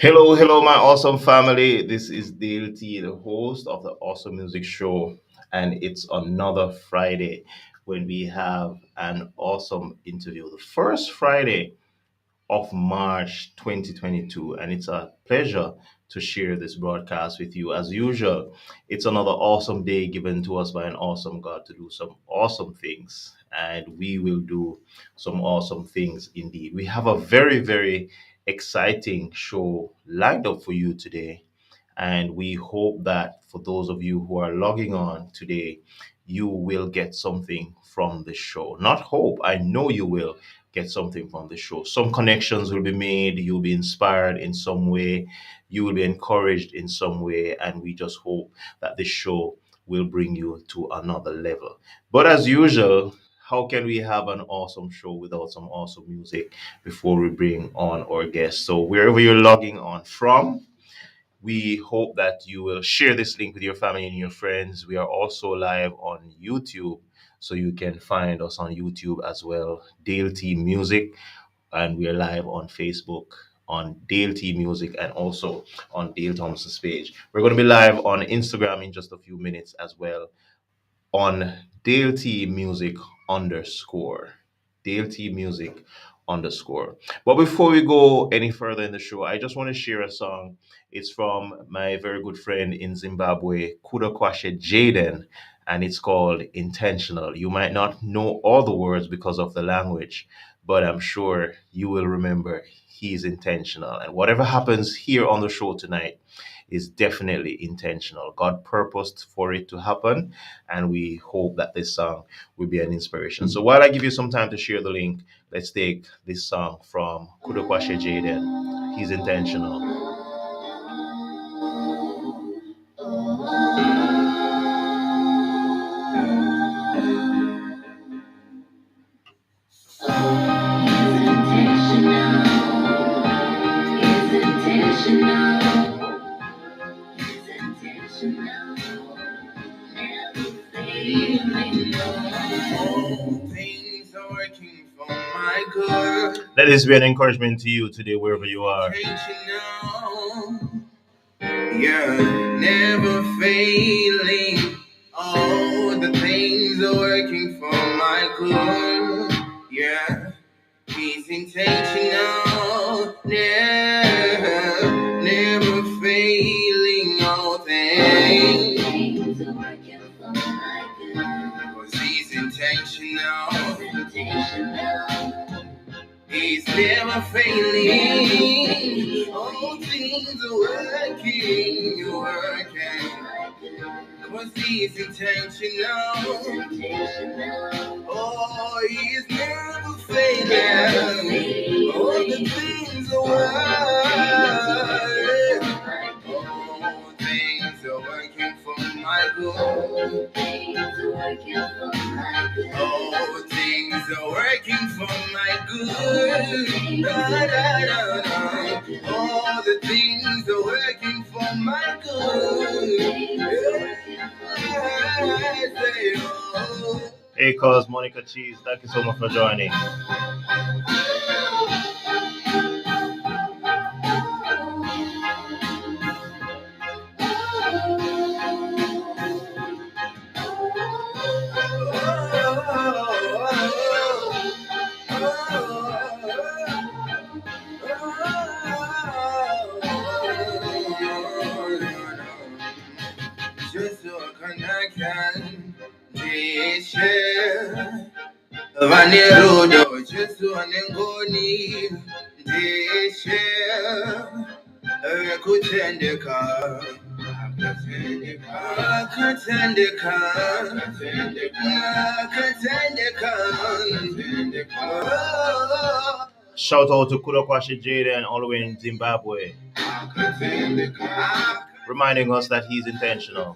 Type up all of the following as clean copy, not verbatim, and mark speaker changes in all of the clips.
Speaker 1: Hello, hello, my awesome family. This is Dayle, the host of the Awesome Music Show, and it's another Friday when we have an awesome interview. The first Friday of March 2022, and it's a pleasure to share this broadcast with you. As usual, it's another awesome day given to us by an awesome God to do some awesome things, and we will do some awesome things indeed. We have a very, very exciting show lined up for you today. And we hope that for those of you who are logging on today, you will get something from the show. Not hope, I know you will get something from the show. Some connections will be made, you'll be inspired in some way, you will be encouraged in some way, and we just hope that this show will bring you to another level. But as usual, how can we have an awesome show without some awesome music before we bring on our guests? So, wherever you're logging on from, we hope that you will share this link with your family and your friends. We are also live on YouTube, so you can find us on YouTube as well, Dale T Music, and we are live on Facebook on Dale T Music and also on Dale Thomas's page. We're going to be live on Instagram in just a few minutes as well on Dayle T Music underscore. Dayle T Music underscore. But before we go any further in the show, I just want to share a song. It's from my very good friend in Zimbabwe, Kudakwashe Jaden, and it's called Intentional. You might not know all the words because of the language, but I'm sure you will remember he's intentional. And whatever happens here on the show tonight is definitely intentional. God purposed for it to happen, and we hope that this song will be an inspiration. So while I give you some time to share the link, let's take this song from Kudokwashe Jaden. He's intentional. Let this be an encouragement to you today, wherever you are. Yeah, never failing. All the things are working for my good. Yeah, he's intentional. Never failing. All things are working for my good. 'Cause he's intentional. He's never failing. All things are working. Cause he's intentional. Oh, he's never failing. All the things are working. All things are working for my good. All things are working for my good. All things are working for my good. All the things are working for my good. Hey, cuz Monica Cheese, thank you so much for joining. Just so I can share. Vanerudo, just one ngoni, deshe, kutendeka, Shout out to Kudokwashe Jaden all the way in Zimbabwe, reminding us that he's intentional.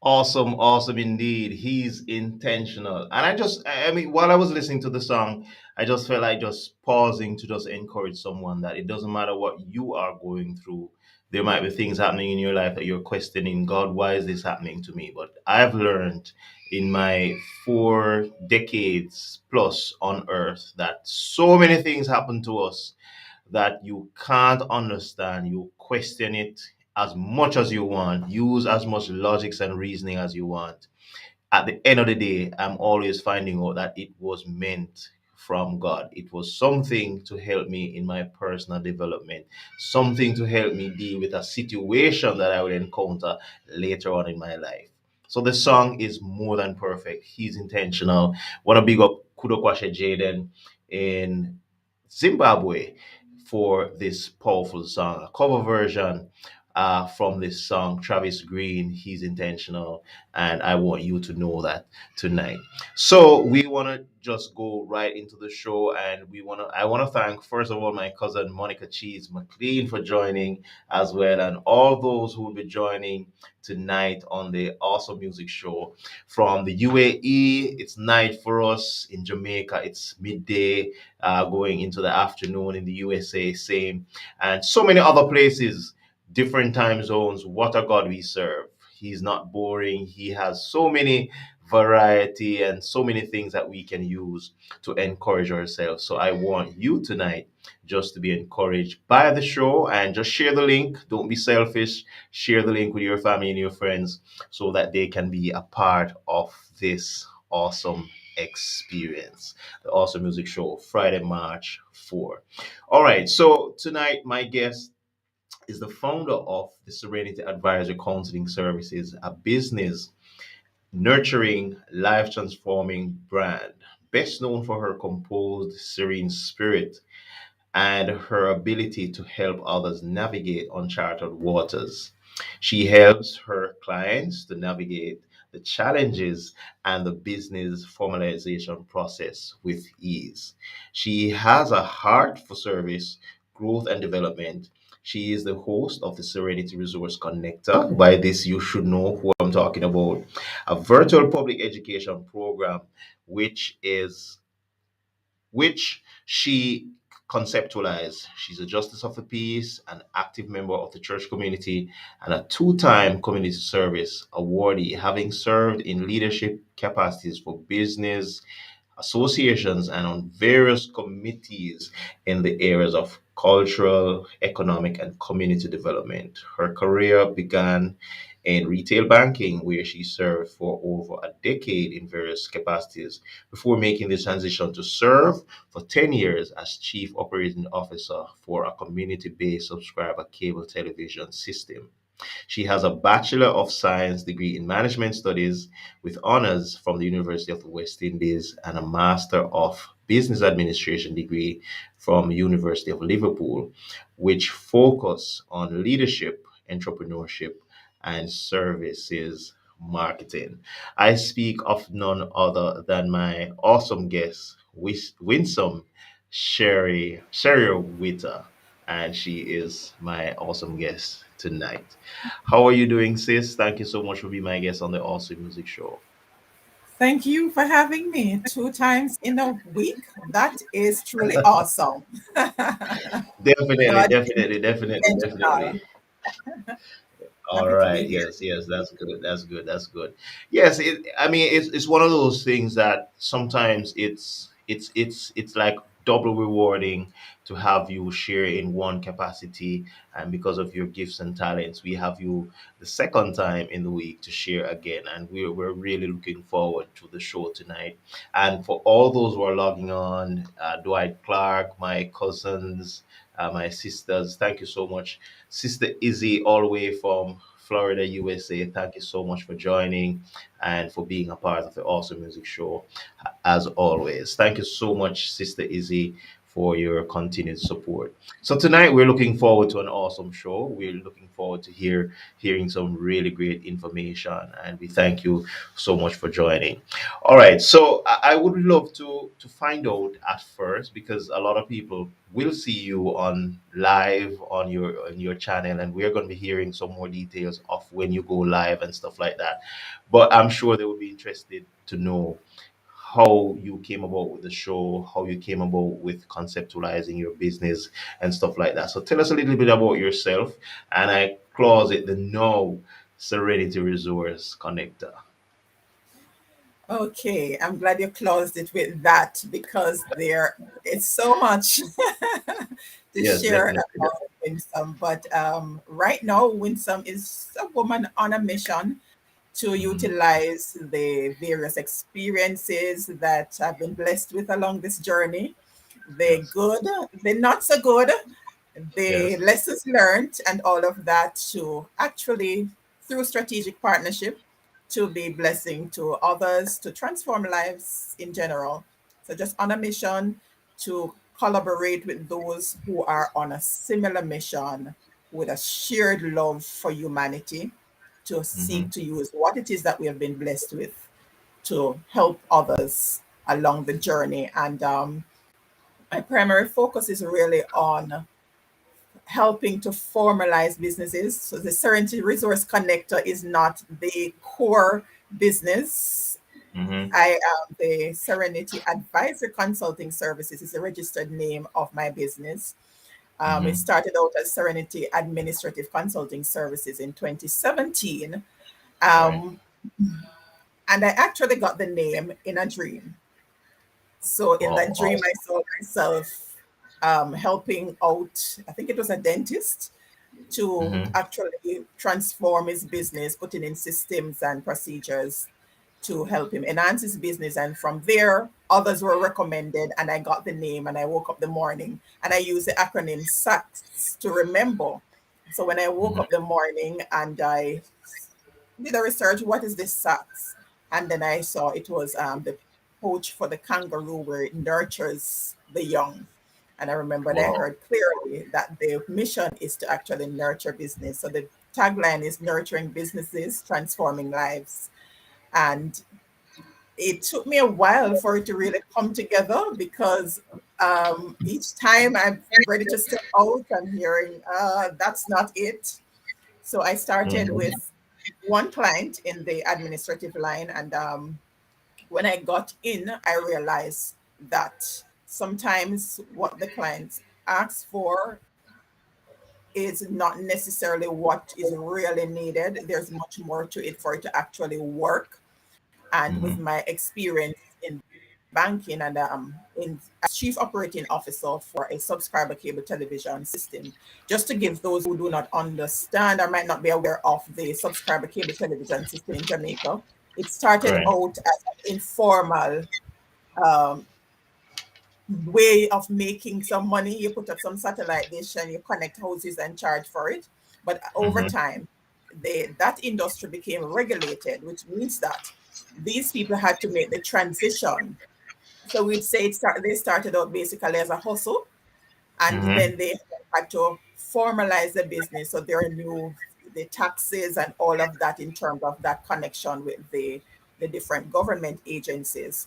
Speaker 1: Awesome, awesome indeed. He's intentional. And I mean, while I was listening to the song, I just felt like just pausing to just encourage someone that it doesn't matter what you are going through. There might be things happening in your life that you're questioning, God, why is this happening to me? But I've learned in my 4 decades plus on earth that so many things happen to us that you can't understand. You question it as much as you want, use as much logics and reasoning as you want. At the end of the day, I'm always finding out that it was meant from God. It was something to help me in my personal development, something to help me deal with a situation that I will encounter later on in my life. So the song is more than perfect. He's intentional. Want to big up Kudo Kwashe Jaden in Zimbabwe for this powerful song, a cover version from this song. Travis Green, he's intentional, and I want you to know that tonight. So we want to just go right into the show, and I want to thank first of all my cousin Monica Cheese McLean for joining as well, and all those who will be joining tonight on the Awesome Music Show from the UAE. It's night for us. In Jamaica, it's midday, going into the afternoon. In the USA, same, and so many other places, different time zones. What a God we serve. He's not boring. He has so many variety and so many things that we can use to encourage ourselves. So I want you tonight just to be encouraged by the show and just share the link. Don't be selfish. Share the link with your family and your friends so that they can be a part of this awesome experience. The Awesome Music Show, Friday, March 4. All right. So tonight, my guest is the founder of the Serenity Advisory Counseling Services, a business nurturing, life transforming brand, best known for her composed, serene spirit and her ability to help others navigate uncharted waters. She helps her clients to navigate the challenges and the business formalization process with ease. She has a heart for service, growth, and development. She is the host of the Serenity Resource Connector. By this, you should know who I'm talking about. A virtual public education program, which is which she conceptualized. She's a justice of the peace, an active member of the church community, and a two-time community service awardee, having served in leadership capacities for business, associations, and on various committees in the areas of cultural, economic, and community development. Her career began in retail banking, where she served for over a decade in various capacities before making the transition to serve for 10 years as Chief Operating Officer for a community based subscriber cable television system. She has a Bachelor of Science degree in Management Studies with honors from the University of the West Indies and a Master of Business Administration degree from University of Liverpool, which focus on leadership, entrepreneurship, and services marketing. I speak of none other than my awesome guest, Winsome Sherrier Witter, and she is my awesome guest tonight. How are you doing, sis? Thank you so much for being my guest on the Awesome Music Show.
Speaker 2: Thank you for having me 2 times in a week. That is truly awesome.
Speaker 1: Definitely,
Speaker 2: God is
Speaker 1: definitely, definitely, definitely.
Speaker 2: intentional.
Speaker 1: All
Speaker 2: Happy to be
Speaker 1: right.
Speaker 2: here.
Speaker 1: Yes. Yes. That's good. That's good. That's good. Yes. I mean, it's one of those things that sometimes it's like double rewarding to have you share in one capacity, and because of your gifts and talents, we have you the second time in the week to share again, and we're really looking forward to the show tonight. And for all those who are logging on, Dwight Clark, my cousins, my sisters, thank you so much. Sister Izzy, all the way from Florida, USA. Thank you so much for joining and for being a part of the Awesome Music Show, as always. Thank you so much, Sister Izzy, for your continued support. So tonight we're looking forward to an awesome show. We're looking forward to hearing some really great information, and we thank you so much for joining. All right, so I would love to find out at first, because a lot of people will see you on live on your channel, and we're going to be hearing some more details of when you go live and stuff like that. But I'm sure they will be interested to know how you came about with the show, how you came about with conceptualizing your business and stuff like that. So tell us a little bit about yourself, and I closet the no Serenity Resource Connector.
Speaker 2: Okay, I'm glad you closed it with that because there is so much to
Speaker 1: Yes,
Speaker 2: share
Speaker 1: definitely.
Speaker 2: about Winsome. But right now, Winsome is a woman on a mission to
Speaker 1: Mm-hmm.
Speaker 2: utilize the various experiences that I've been blessed with along this journey, the
Speaker 1: Yes.
Speaker 2: good, the not so good, the
Speaker 1: Yes.
Speaker 2: lessons learned, and all of that to actually, through strategic partnership, to be blessing to others, to transform lives in general. So, just on a mission to collaborate with those who are on a similar mission with a shared love for humanity, to
Speaker 1: Mm-hmm.
Speaker 2: seek to use what it is that we have been blessed with to help others along the journey. And my primary focus is really on helping to formalize businesses. So the Serenity Resource Connector is not the core business.
Speaker 1: Mm-hmm.
Speaker 2: I am the Serenity Advisor Consulting Services is the registered name of my business. It
Speaker 1: Mm-hmm.
Speaker 2: started out as Serenity Administrative Consulting Services in 2017.
Speaker 1: Right.
Speaker 2: Um, and I actually got the name in a dream. So in
Speaker 1: Wow.
Speaker 2: that dream, I
Speaker 1: Awesome.
Speaker 2: saw myself helping out, I think it was a dentist, to
Speaker 1: Mm-hmm.
Speaker 2: actually transform his business, putting in systems and procedures to help him enhance his business. And from there, others were recommended, and I got the name. And I woke up the morning and I used the acronym SACS to remember. So when I woke
Speaker 1: Mm-hmm.
Speaker 2: up the morning and I did a research, what is this SACS? And then I saw it was the pouch for the kangaroo where it nurtures the young. And I remembered I
Speaker 1: Wow.
Speaker 2: heard clearly that the mission is to actually nurture business. So the tagline is nurturing businesses, transforming lives. And it took me a while for it to really come together because each time I'm ready to step out, I'm hearing, that's not it. So I started
Speaker 1: Mm-hmm.
Speaker 2: with one client in the administrative line. And when I got in, I realized that sometimes what the clients ask for is not necessarily what is really needed. There's much more to it for it to actually work. And with
Speaker 1: Mm-hmm.
Speaker 2: my experience in banking and in as chief operating officer for a subscriber cable television system, just to give those who do not understand or might not be aware of the subscriber cable television system in Jamaica, it started
Speaker 1: Right.
Speaker 2: out as an informal um, way of making some money. You put up some satellite dish and you connect houses and charge for it. But over
Speaker 1: Mm-hmm.
Speaker 2: time, that industry became regulated, which means that these people had to make the transition. So we'd say they started out basically as a hustle, and
Speaker 1: Mm-hmm.
Speaker 2: then they had to formalize the business. So there are new the taxes and all of that in terms of that connection with the different government agencies.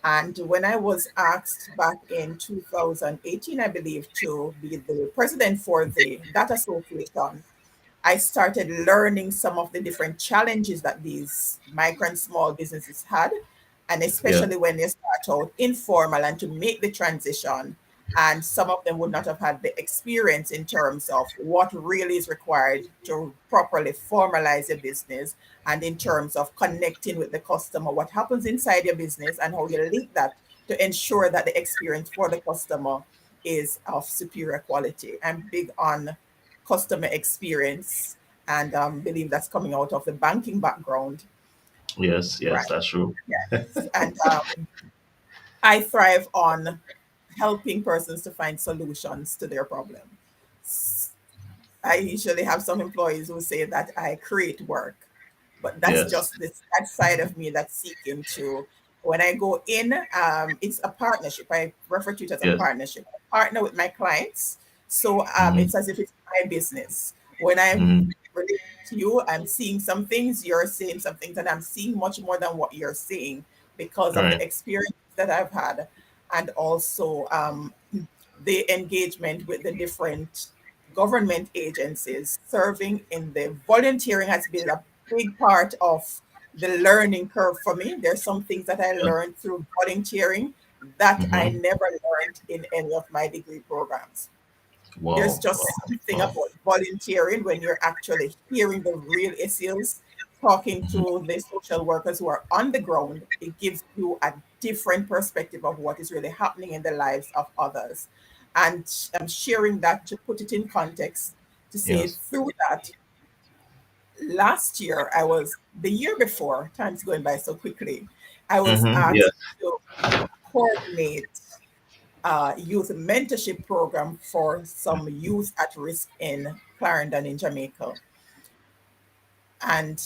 Speaker 2: And when I was asked back in 2018, I believe, to be the president for the that association, I started learning some of the different challenges that these micro and small businesses had, and
Speaker 1: Yeah.
Speaker 2: especially when they start out informal and to make the transition. And some of them would not have had the experience in terms of what really is required to properly formalize a business, and in terms of connecting with the customer, what happens inside your business, and how you link that to ensure that the experience for the customer is of superior quality. I'm big on customer experience and believe that's coming out of the banking background.
Speaker 1: Yes. Yes.
Speaker 2: Right.
Speaker 1: That's true.
Speaker 2: Yes. And I thrive on helping persons to find solutions to their problems. I usually have some employees who say that I create work, but that's
Speaker 1: Yes.
Speaker 2: just that side of me that's seeking to. When I go in, it's a partnership. I refer to it as a
Speaker 1: Yes.
Speaker 2: partnership. partner with my clients. So
Speaker 1: Mm-hmm.
Speaker 2: it's as if it's my business. When I'm
Speaker 1: Mm-hmm.
Speaker 2: relating to you, I'm seeing some things, you're seeing some things, and I'm seeing much more than what you're seeing because of the
Speaker 1: Right.
Speaker 2: experience that I've had, and also the engagement with the different government agencies. Serving in the volunteering has been a big part of the learning curve for me. There's some things that I
Speaker 1: Yeah.
Speaker 2: learned through volunteering that I
Speaker 1: Mm-hmm.
Speaker 2: never learned in any of my degree programs. There's
Speaker 1: Wow.
Speaker 2: just
Speaker 1: Wow.
Speaker 2: something
Speaker 1: Wow.
Speaker 2: about volunteering when you're actually hearing the real issues, talking
Speaker 1: Mm-hmm.
Speaker 2: to the social workers who are on the ground. It gives you a different perspective of what is really happening in the lives of others. And I'm sharing that to put it in context to say
Speaker 1: Yes.
Speaker 2: through that, last year, the year before, time's going by so quickly, I was
Speaker 1: Mm-hmm.
Speaker 2: asked
Speaker 1: Yes.
Speaker 2: to coordinate youth mentorship program for some youth at risk in Clarendon in Jamaica. And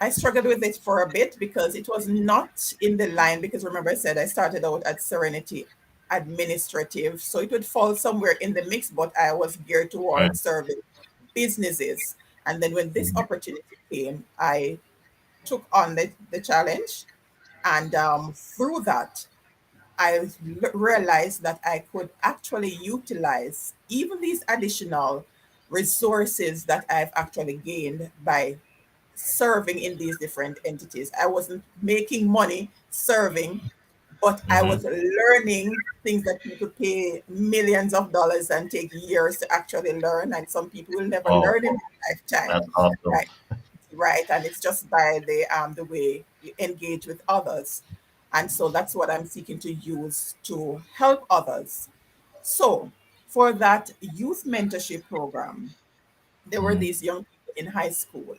Speaker 2: I struggled with it for a bit because it was not in the line. Because remember, I said I started out at Serenity administrative. So it would fall somewhere in the mix, but I was geared
Speaker 1: Right.
Speaker 2: towards serving businesses. And then when this
Speaker 1: Mm-hmm.
Speaker 2: opportunity came, I took on the challenge. And through that, realized that I could actually utilize even these additional resources that I've actually gained by serving in these different entities. I wasn't making money serving, but I was
Speaker 1: Mm-hmm.
Speaker 2: learning things that people pay millions of dollars and take years to actually learn. And some people will never
Speaker 1: Wow.
Speaker 2: learn in their lifetime.
Speaker 1: That's awesome.
Speaker 2: Right. Right. And it's just by the way you engage with others. And so that's what I'm seeking to use to help others. So for that youth mentorship program, there were
Speaker 1: Mm-hmm.
Speaker 2: these young people in high school.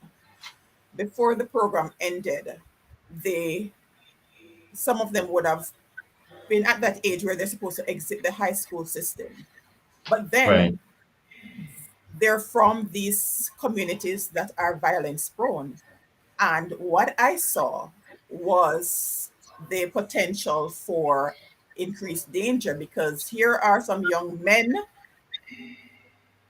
Speaker 2: Before the program ended, they some of them would have been at that age where they're supposed to exit the high school system. But then
Speaker 1: Right.
Speaker 2: they're from these communities that are violence prone. And what I saw was the potential for increased danger because here are some young men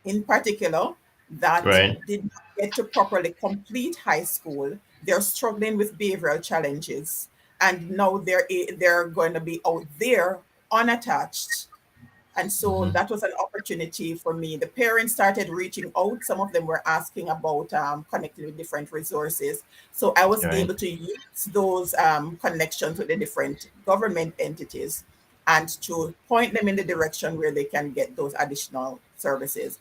Speaker 2: in particular that
Speaker 1: Right.
Speaker 2: did not get to properly complete high school. They're struggling with behavioral challenges, and now they're going to be out there unattached. And so
Speaker 1: Mm-hmm.
Speaker 2: that was an opportunity for me. The parents started reaching out. Some of them were asking about connecting with different resources. So I was
Speaker 1: Right.
Speaker 2: able to use those connections with the different government entities and to point them in the direction where they can get those additional services.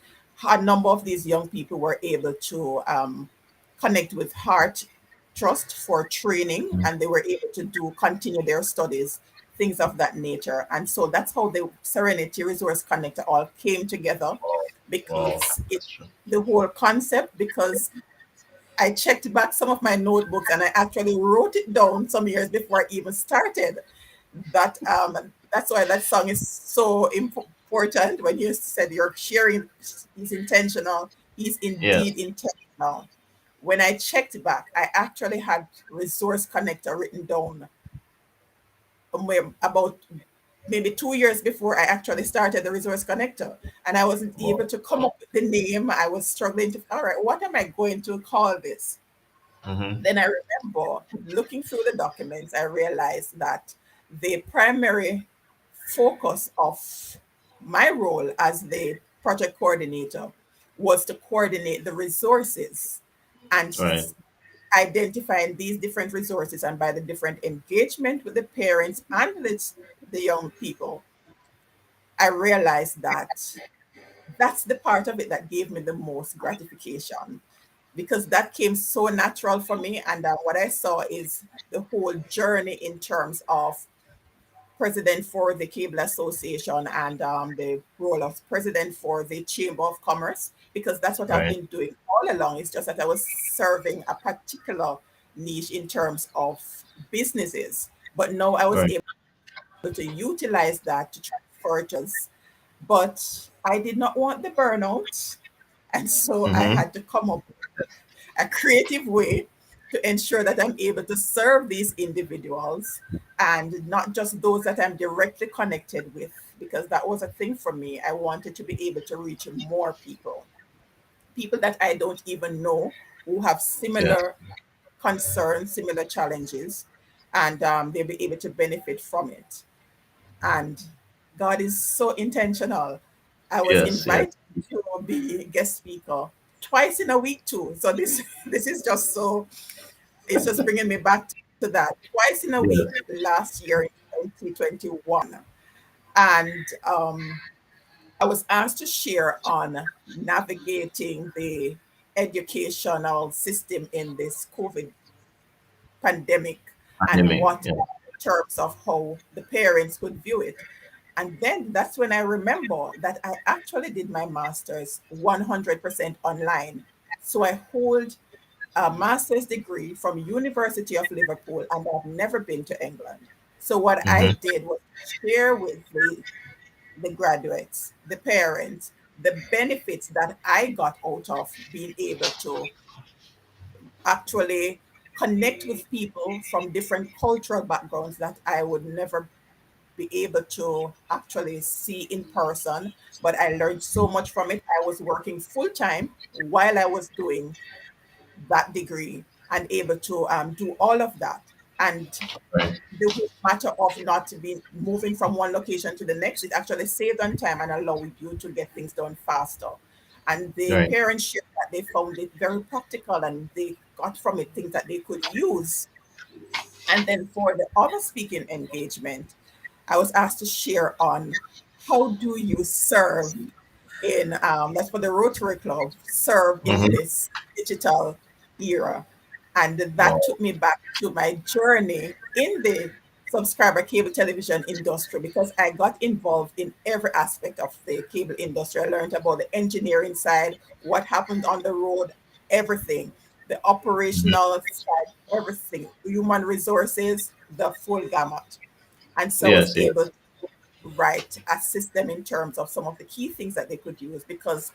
Speaker 2: A number of these young people were able to connect with Heart Trust for training,
Speaker 1: Mm-hmm.
Speaker 2: and they were able to continue their studies, things of that nature. And so that's how the Serenity Resource Connector all came together,
Speaker 1: Wow. Wow.
Speaker 2: because
Speaker 1: That's true.
Speaker 2: the whole concept, because I checked back some of my notebooks and I actually wrote it down some years before I even started. That's why that song is so important. When you said you're sharing is intentional, is indeed
Speaker 1: Yes.
Speaker 2: intentional. When I checked back, I actually had Resource Connector written down about maybe 2 years before I actually started the Resource Connector. And I wasn't
Speaker 1: Wow.
Speaker 2: able to come up with the name. I was struggling to, all right, what am I going to call this?
Speaker 1: Mm-hmm.
Speaker 2: Then I remember looking through the documents, I realized that the primary focus of my role as the project coordinator was to coordinate the resources and
Speaker 1: Right.
Speaker 2: identifying these different resources, and by the different engagement with the parents and the young people, I realized that that's the part of it that gave me the most gratification, because that came so natural for me. And what I saw is the whole journey in terms of president for the Cable Association, and the role of president for the Chamber of Commerce, because that's what I've
Speaker 1: Right.
Speaker 2: been doing all along. It's just that I was serving a particular niche in terms of businesses. But now I was
Speaker 1: Right.
Speaker 2: able to utilize that to transfer to others. But I did not want the burnout. And so I
Speaker 1: Mm-hmm.
Speaker 2: had to come up with a creative way. to ensure that I'm able to serve these individuals and not just those that I'm directly connected with, because that was a thing for me. I wanted to be able to reach more people, people that I don't even know who have
Speaker 1: Yes.
Speaker 2: similar concerns, similar challenges, and they'll be able to benefit from it. And God is so intentional. I was
Speaker 1: Yes. Yes.
Speaker 2: invited to be guest speaker twice in a week too. So this this is just so, it's just bringing me back to that. Twice in a week
Speaker 1: Yes.
Speaker 2: last year in 2021. And I was asked to share on navigating the educational system in this COVID pandemic, and
Speaker 1: Anime.
Speaker 2: what,
Speaker 1: Yeah.
Speaker 2: in terms of how the parents could view it. And then that's when I remember that I actually did my master's 100% online. So I hold a master's degree from University of Liverpool, and I've never been to England. So what I
Speaker 1: Mm-hmm.
Speaker 2: did was share with the graduates, the parents, the benefits that I got out of being able to actually connect with people from different cultural backgrounds that I would never be able to actually see in person. But I learned so much from it. I was working full time while I was doing that degree and able to do all of that. And
Speaker 1: Right.
Speaker 2: the whole matter of not being moving from one location to the next, it actually saved on time and allowed you to get things done faster. And the
Speaker 1: Right.
Speaker 2: parents shared that they found it very practical and they got from it things that they could use. And then for the other speaking engagement, I was asked to share on how do you serve in, that's for the Rotary Club, serve in
Speaker 1: Mm-hmm.
Speaker 2: this digital era. And that
Speaker 1: Wow.
Speaker 2: took me back to my journey in the subscriber cable television industry, because I got involved in every aspect of the cable industry. I learned about the engineering side, what happened on the road, everything, the
Speaker 1: Mhm.
Speaker 2: operational side, everything, human resources, the full gamut. And so I was
Speaker 1: Yes.
Speaker 2: able
Speaker 1: Yes.
Speaker 2: to, right, assist them in terms of some of the key things that they could use, because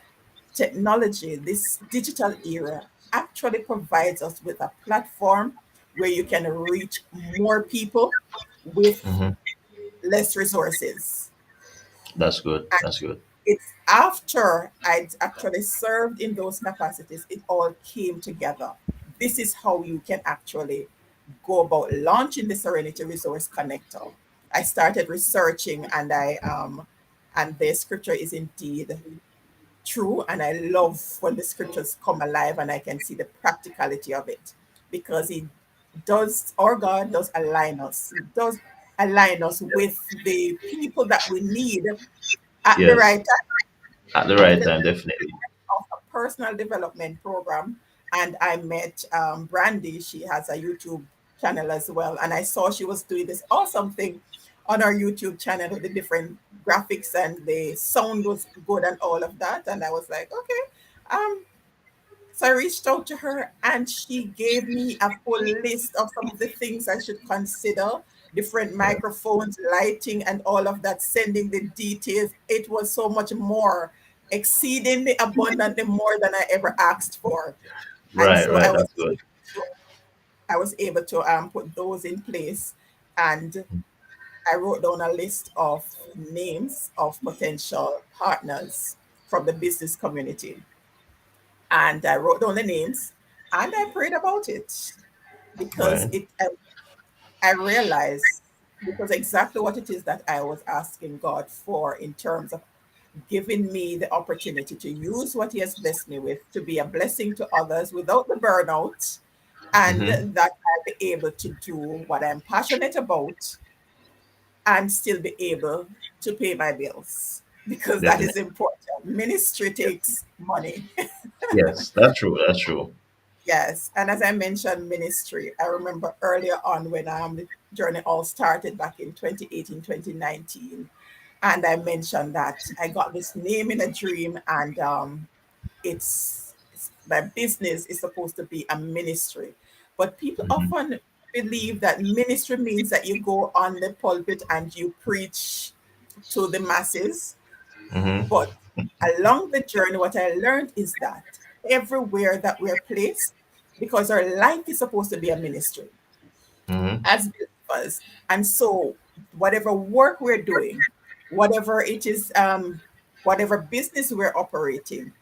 Speaker 2: technology, this digital era, actually provides us with a platform where you can reach more people with
Speaker 1: Mm-hmm.
Speaker 2: less resources.
Speaker 1: That's good.
Speaker 2: And
Speaker 1: That's good.
Speaker 2: it's after I'd actually served in those capacities, it all came together. This is how you can actually go about launching the Serenity Resource Connector. I started researching, and the scripture is indeed true, and I love when the scriptures come alive and I can see the practicality of it, because it does, our God does align us. He does align us with the people that we need at the
Speaker 1: Yes.
Speaker 2: right time.
Speaker 1: At the right
Speaker 2: Because
Speaker 1: time, definitely.
Speaker 2: of a personal development program, and I met Brandy. She has a YouTube channel as well, and I saw she was doing this awesome thing on our YouTube channel with the different graphics, and the sound was good and all of that. And I was like, okay. Um, so I reached out to her and she gave me a full list of some of the things I should consider, different
Speaker 1: Yeah.
Speaker 2: microphones, lighting, and all of that, sending the details. It was so much more, exceedingly abundantly more than I ever asked for. And
Speaker 1: Right.
Speaker 2: so
Speaker 1: Right. That's good.
Speaker 2: I was able to put those in place. And I wrote down a list of names of potential partners from the business community. And I wrote down the names and I prayed about it, because
Speaker 1: Right.
Speaker 2: I realized, because exactly what it is that I was asking God for, in terms of giving me the opportunity to use what He has blessed me with to be a blessing to others without the burnout, and
Speaker 1: Mm-hmm.
Speaker 2: that I'll be able to do what I'm passionate about and still be able to pay my bills, because that is
Speaker 1: Definitely.
Speaker 2: important. Ministry takes money.
Speaker 1: Yes. That's true. That's true.
Speaker 2: Yes, and as I mentioned, ministry, I remember earlier on when the journey all started back in 2018, 2019, and I mentioned that I got this name in a dream, and it's my business is supposed to be a ministry, but people
Speaker 1: Mm-hmm.
Speaker 2: often believe that ministry means that you go on the pulpit and you preach to the masses.
Speaker 1: Mm-hmm.
Speaker 2: But along the journey, what I learned is that everywhere that we're placed, because our life is supposed to be a ministry
Speaker 1: Mm-hmm.
Speaker 2: as believers. And so, whatever work we're doing, whatever it is, whatever business we're operating,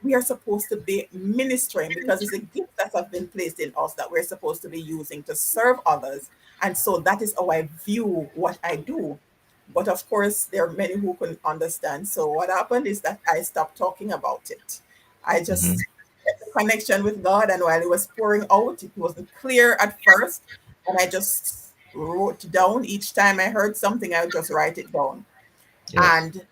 Speaker 2: we are supposed to be ministering because it's a gift that has been placed in us that we're supposed to be using to serve others. And so, that is how I view what I do. But of course, there are many who couldn't understand. So, what happened is that I stopped talking about it. I
Speaker 1: Mm-hmm.
Speaker 2: just kept the connection with God, and while it was pouring out, it wasn't clear at first, and I just wrote down each time I heard something, I would just write it down.
Speaker 1: Yes.
Speaker 2: And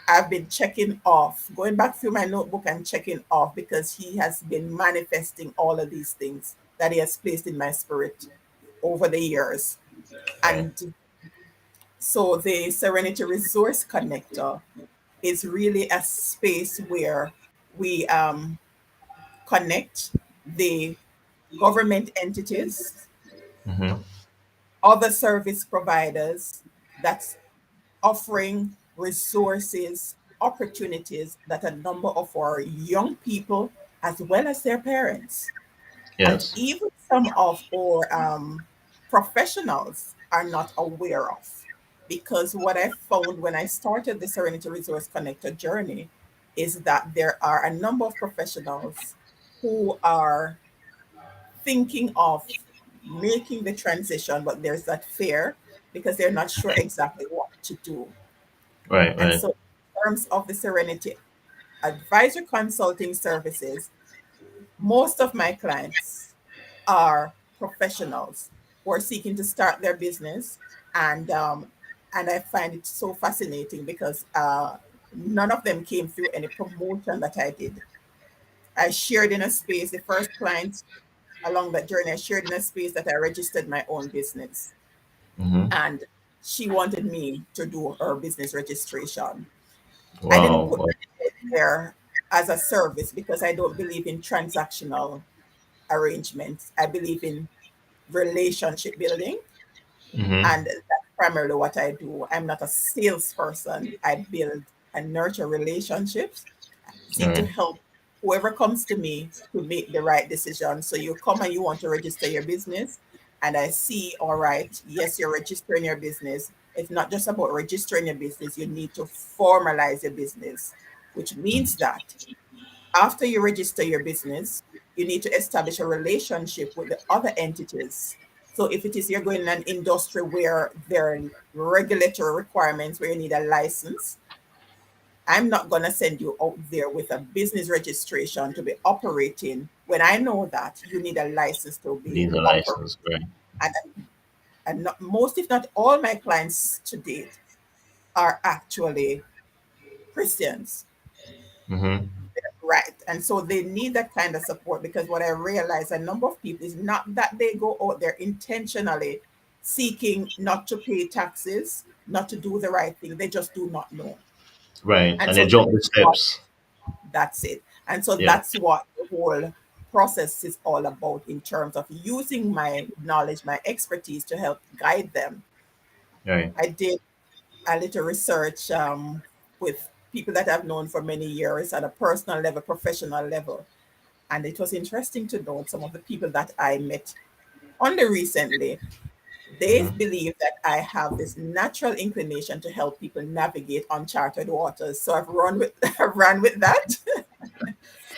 Speaker 2: I've been checking off, going back through my notebook and checking off because He has been manifesting all of these things that He has placed in my spirit over the years.
Speaker 1: Right.
Speaker 2: And so the Serenity Resource Connector is really a space where we connect the government entities,
Speaker 1: Mm-hmm.
Speaker 2: other service providers that's offering resources, opportunities that a number of our young people, as well as their parents, and
Speaker 1: Yes.
Speaker 2: even some of our professionals are not aware of. Because what I found when I started the Serenity Resource Connector journey is that there are a number of professionals who are thinking of making the transition, but there's that fear because they're not sure exactly what to do.
Speaker 1: Right.
Speaker 2: And
Speaker 1: Right.
Speaker 2: so, in terms of the Serenity Advisor Consulting Services, most of my clients are professionals who are seeking to start their business, and I find it so fascinating because none of them came through any promotion that I did. I shared in a space. The first client along that journey, I shared in a space that I registered my own business,
Speaker 1: Mm-hmm.
Speaker 2: and she wanted me to do her business registration. I didn't
Speaker 1: Wow.
Speaker 2: put that there as a service because I don't believe in transactional arrangements. I believe in relationship building,
Speaker 1: Mm-hmm.
Speaker 2: and that's primarily what I do. I'm not a salesperson. I build and nurture relationships, seek to
Speaker 1: Right.
Speaker 2: help whoever comes to me to make the right decision. So you come and you want to register your business, and I see, all right, yes, you're registering your business. It's not just about registering your business, you need to formalize your business, which means that after you register your business, you need to establish a relationship with the other entities. So if it is you're going in an industry where there are regulatory requirements where you need a license, I'm not going to send you out there with a business registration to be operating when I know that you need a license to be
Speaker 1: These are
Speaker 2: operating.
Speaker 1: license. Right.
Speaker 2: And, and not, most, if not all, my clients to date are actually Christians.
Speaker 1: Mm-hmm.
Speaker 2: Right. And so they need that kind of support because what I realize a number of people is not that they go out there intentionally seeking not to pay taxes, not to do the right thing. They just do not know.
Speaker 1: Right.
Speaker 2: And
Speaker 1: And
Speaker 2: so
Speaker 1: they jump the
Speaker 2: that's what
Speaker 1: steps.
Speaker 2: that's it. And so
Speaker 1: Yeah.
Speaker 2: that's what the whole process is all about in terms of using my knowledge, my expertise to help guide them.
Speaker 1: Right.
Speaker 2: I did a little research with people that I've known for many years at a personal level, professional level. And it was interesting to note some of the people that I met only recently. They
Speaker 1: Mm-hmm.
Speaker 2: believe that I have this natural inclination to help people navigate uncharted waters. So I've run with I've run with that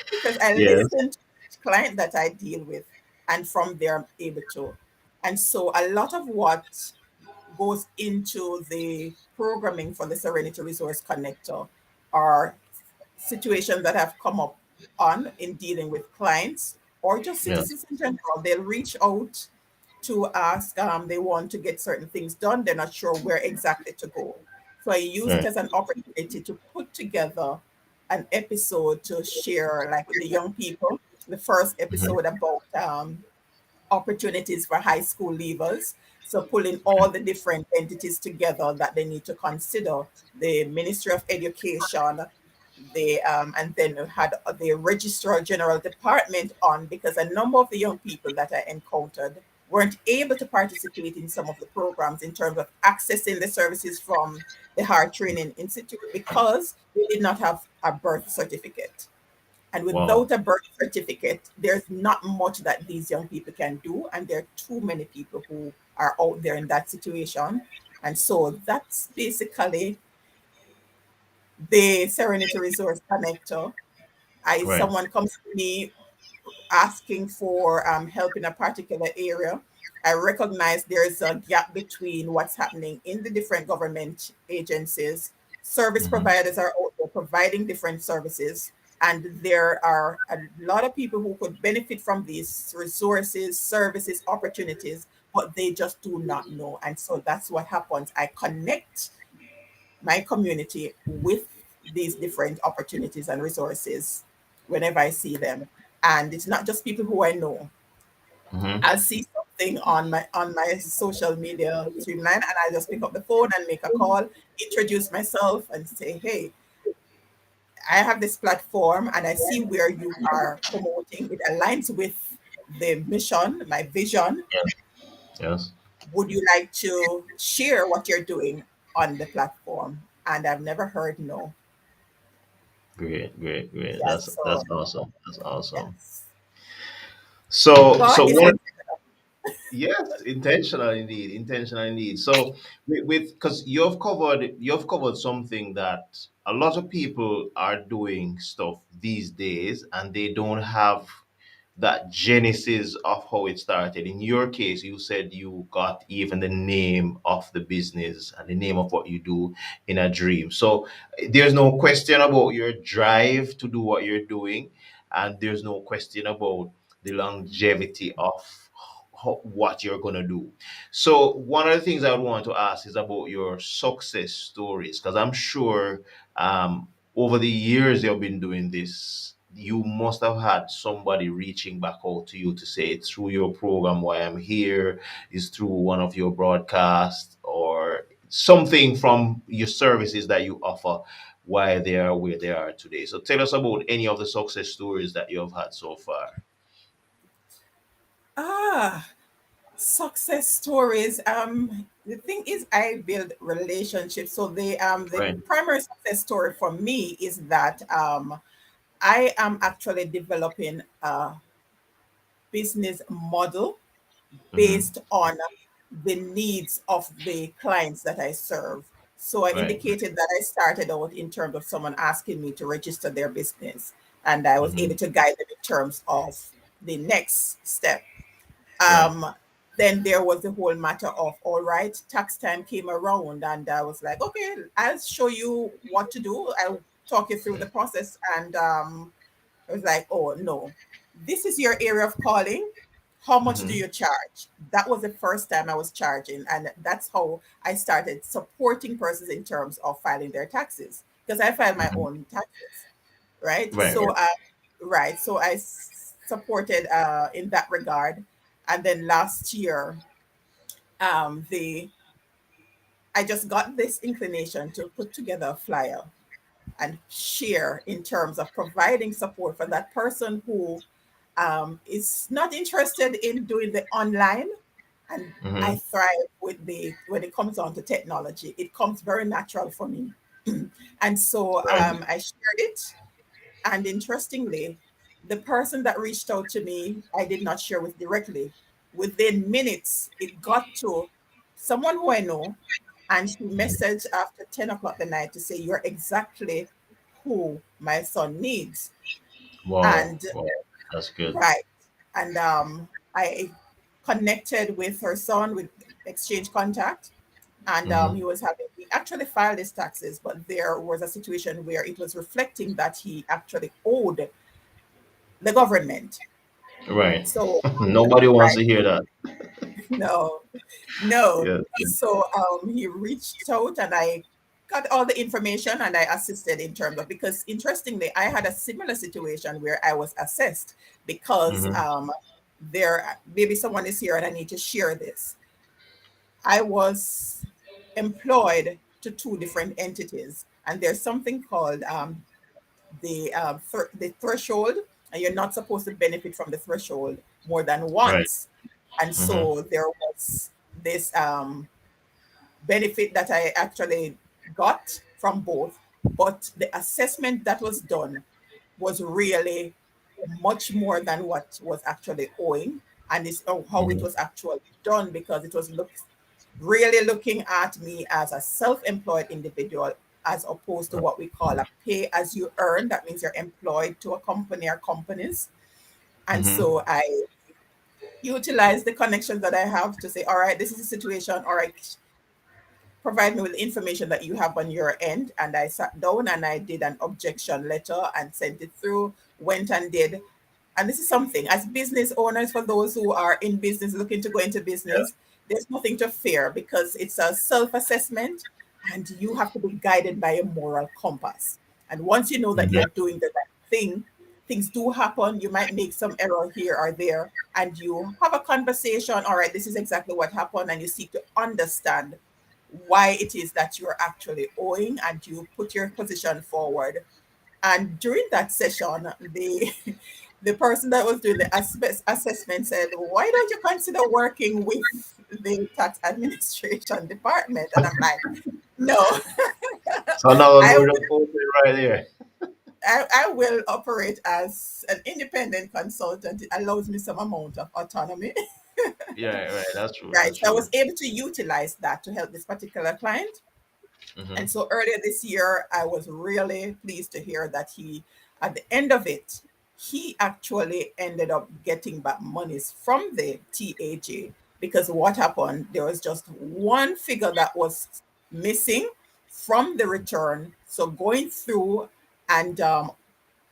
Speaker 2: because I
Speaker 1: Yes.
Speaker 2: listen to each client that I deal with, and from there I'm able to. And so a lot of what goes into the programming for the Serenity Resource Connector are situations that have come up on in dealing with clients or just
Speaker 1: Yes.
Speaker 2: citizens in general. They'll reach out to ask, they want to get certain things done. They're not sure where exactly to go. So I use it
Speaker 1: Right.
Speaker 2: as an opportunity to put together an episode to share, like with the young people. The first
Speaker 1: Mm-hmm.
Speaker 2: episode about opportunities for high school leavers. So pulling all the different entities together that they need to consider, the Ministry of Education, and then we had the Registrar General Department on because a number of the young people that I encountered weren't able to participate in some of the programs in terms of accessing the services from the Hard Training Institute because they did not have a birth certificate. And
Speaker 1: Wow.
Speaker 2: without a birth certificate, there's not much that these young people can do. And there are too many people who are out there in that situation. And so that's basically the Serenity Resource Connector.
Speaker 1: Right.
Speaker 2: Someone comes to me asking for help in a particular area. I recognize there's a gap between what's happening in the different government agencies. Service
Speaker 1: Hmm.
Speaker 2: providers are out there providing different services, and there are a lot of people who could benefit from these resources, services, opportunities, but they just do not know. And so that's what happens. I connect my community with these different opportunities and resources whenever I see them. And it's not just people who I know.
Speaker 1: Hmm.
Speaker 2: I'll see something on my social media streamline, and I just pick up the phone and make a call, introduce myself and say, hey, I have this platform and I see where you are promoting. It aligns with the mission, my vision.
Speaker 1: Yes. Yes.
Speaker 2: Would you like to share what you're doing on the platform? And I've never heard no.
Speaker 1: Great. Great. Great.
Speaker 2: Yeah,
Speaker 1: That's
Speaker 2: so
Speaker 1: awesome. That's awesome.
Speaker 2: yes.
Speaker 1: So
Speaker 2: But it's
Speaker 1: one.
Speaker 2: intentional.
Speaker 1: Yes, intentional indeed, intentional indeed. So with because you've covered something that a lot of people are doing stuff these days, and they don't have that genesis of how it started. In your case, you said you got even the name of the business and the name of what you do in a dream. So there's no question about your drive to do what you're doing, and there's no question about the longevity of what you're going to do. So, one of the things I would want to ask is about your success stories, because I'm sure over the years you've been doing this, you must have had somebody reaching back out to you to say it's through your program why I'm here, is through one of your broadcasts, or something from your services that you offer why they are where they are today. So, tell us about any of the success stories that you have had so far.
Speaker 2: Ah, success stories. The thing is, I build relationships. So the
Speaker 1: Right.
Speaker 2: primary success story for me is that I am actually developing a business model
Speaker 1: Mm-hmm.
Speaker 2: based on the needs of the clients that I serve. So I
Speaker 1: Right.
Speaker 2: indicated that I started out in terms of someone asking me to register their business, and I was
Speaker 1: Mm-hmm.
Speaker 2: able to guide them in terms of the next step.
Speaker 1: Right.
Speaker 2: um then there was the whole matter of, all right, tax time came around, and I was like, okay, I'll show you what to do. I'll talk you through the process. And I was like, oh no, this is your area of calling. How much do
Speaker 1: Mm-hmm.
Speaker 2: you charge? That was the first time I was charging, and that's how I started supporting persons in terms of filing their taxes, because I file my
Speaker 1: Mm-hmm.
Speaker 2: own taxes, right?
Speaker 1: Right.
Speaker 2: So
Speaker 1: Right.
Speaker 2: right, so supported in that regard. And then last year, the I just got this inclination to put together a flyer and share in terms of providing support for that person who is not interested in doing the online. And I
Speaker 1: Mm-hmm.
Speaker 2: thrive with the when it comes on to technology. It comes very natural for me. And so
Speaker 1: Right.
Speaker 2: I shared it. And interestingly, the person that reached out to me, I did not share with directly. Within minutes, it got to someone who I know, and she
Speaker 1: Mhm.
Speaker 2: messaged after 10 o'clock the night to say, you're exactly who my son needs.
Speaker 1: Wow.
Speaker 2: And
Speaker 1: Wow. That's good.
Speaker 2: right. And I connected with her son, with exchange contact. And
Speaker 1: Mm-hmm.
Speaker 2: he actually filed his taxes, but there was a situation where it was reflecting that he actually owed the government.
Speaker 1: Right.
Speaker 2: So,
Speaker 1: Nobody wants
Speaker 2: right,
Speaker 1: to hear that.
Speaker 2: no, no.
Speaker 1: Yeah.
Speaker 2: So he reached out, and I got all the information, and I assisted in terms of, because interestingly, I had a similar situation where I was assessed because
Speaker 1: Mm-hmm.
Speaker 2: there, maybe someone is here and I need to share this. I was employed to two different entities, and there's something called the threshold, and you're not supposed to benefit from the threshold more than
Speaker 1: Right.
Speaker 2: once. And
Speaker 1: Mm-hmm.
Speaker 2: so there was this benefit that I actually got from both, but the assessment that was done was really much more than what was actually owing, and it's how it
Speaker 1: Mhm.
Speaker 2: was actually done, because it was really looking at me as a self-employed individual, as opposed to what we call a pay as you earn. That means you're employed to a company or companies. And
Speaker 1: Mhm.
Speaker 2: so I utilize the connections that I have to say, all right, this is the situation. All right, provide me with the information that you have on your end. And I sat down and I did an objection letter and sent it through, went and did. And this is something, as business owners, for those who are in business, looking to go into business, there's nothing to fear, because it's a self assessment and you have to be guided by a moral compass. And once you know that
Speaker 1: Mhm.
Speaker 2: you're doing the right thing, things do happen. You might make some error here or there, and you have a conversation. All right, this is exactly what happened. And you seek to understand why it is that you're actually owing, and you put your position forward. And during that session, the the person that was doing the assessment said, "Why don't you consider working with the tax administration department?" And I'm like, "No,
Speaker 1: So now
Speaker 2: I
Speaker 1: we're
Speaker 2: will,
Speaker 1: just open right here.
Speaker 2: I will operate as an independent consultant. It allows me some amount of autonomy."
Speaker 1: Yeah, right. That's true.
Speaker 2: Right.
Speaker 1: That's
Speaker 2: So I was
Speaker 1: true.
Speaker 2: able to utilize that to help this particular client. And
Speaker 1: Mhm.
Speaker 2: so earlier this year, I was really pleased to hear that at the end of it, he actually ended up getting back monies from the TAJ, because what happened, there was just one figure that was missing from the return. So going through and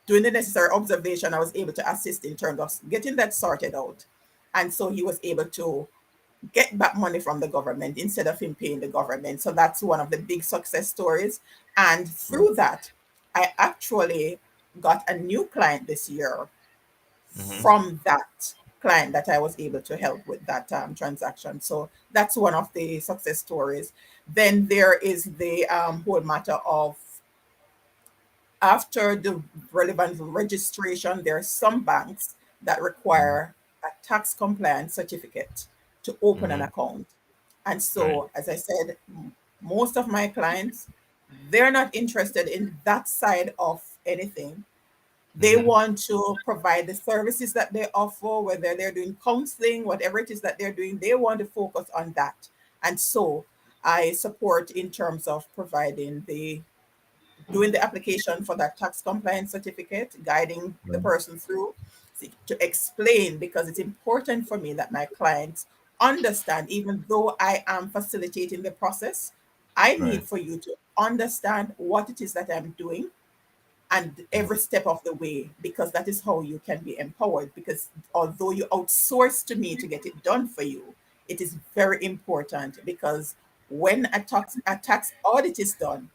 Speaker 2: doing the necessary observation, I was able to assist in terms of getting that sorted out. And so he was able to get back money from the government instead of him paying the government. So that's one of the big success stories. And
Speaker 1: Mhm.
Speaker 2: through that, I actually got a new client this year
Speaker 1: Mhm.
Speaker 2: from that client that I was able to help with that transaction. So that's one of the success stories. Then there is the whole matter of, after the relevant registration, there are some banks that
Speaker 1: Mhm.
Speaker 2: require a tax compliance certificate to open an
Speaker 1: Mhm.
Speaker 2: account. And
Speaker 1: Right.
Speaker 2: so, as I said, most of my clients, they're not interested in that side of anything. They
Speaker 1: Mhm.
Speaker 2: want to provide the services that they offer, whether they're doing counseling, whatever it is that they're doing, they want to focus on that. And so I support in terms of providing the doing the application for that tax compliance certificate, guiding the
Speaker 1: Mhm.
Speaker 2: person through to explain, because it's important for me that my clients understand, even though I am facilitating the process, I
Speaker 1: Right.
Speaker 2: need for you to understand what it is that I'm doing, and
Speaker 1: Mhm.
Speaker 2: every step of the way, because that is how you can be empowered. Because although you outsource to me to get it done for you, it is very important, because when a tax audit is done,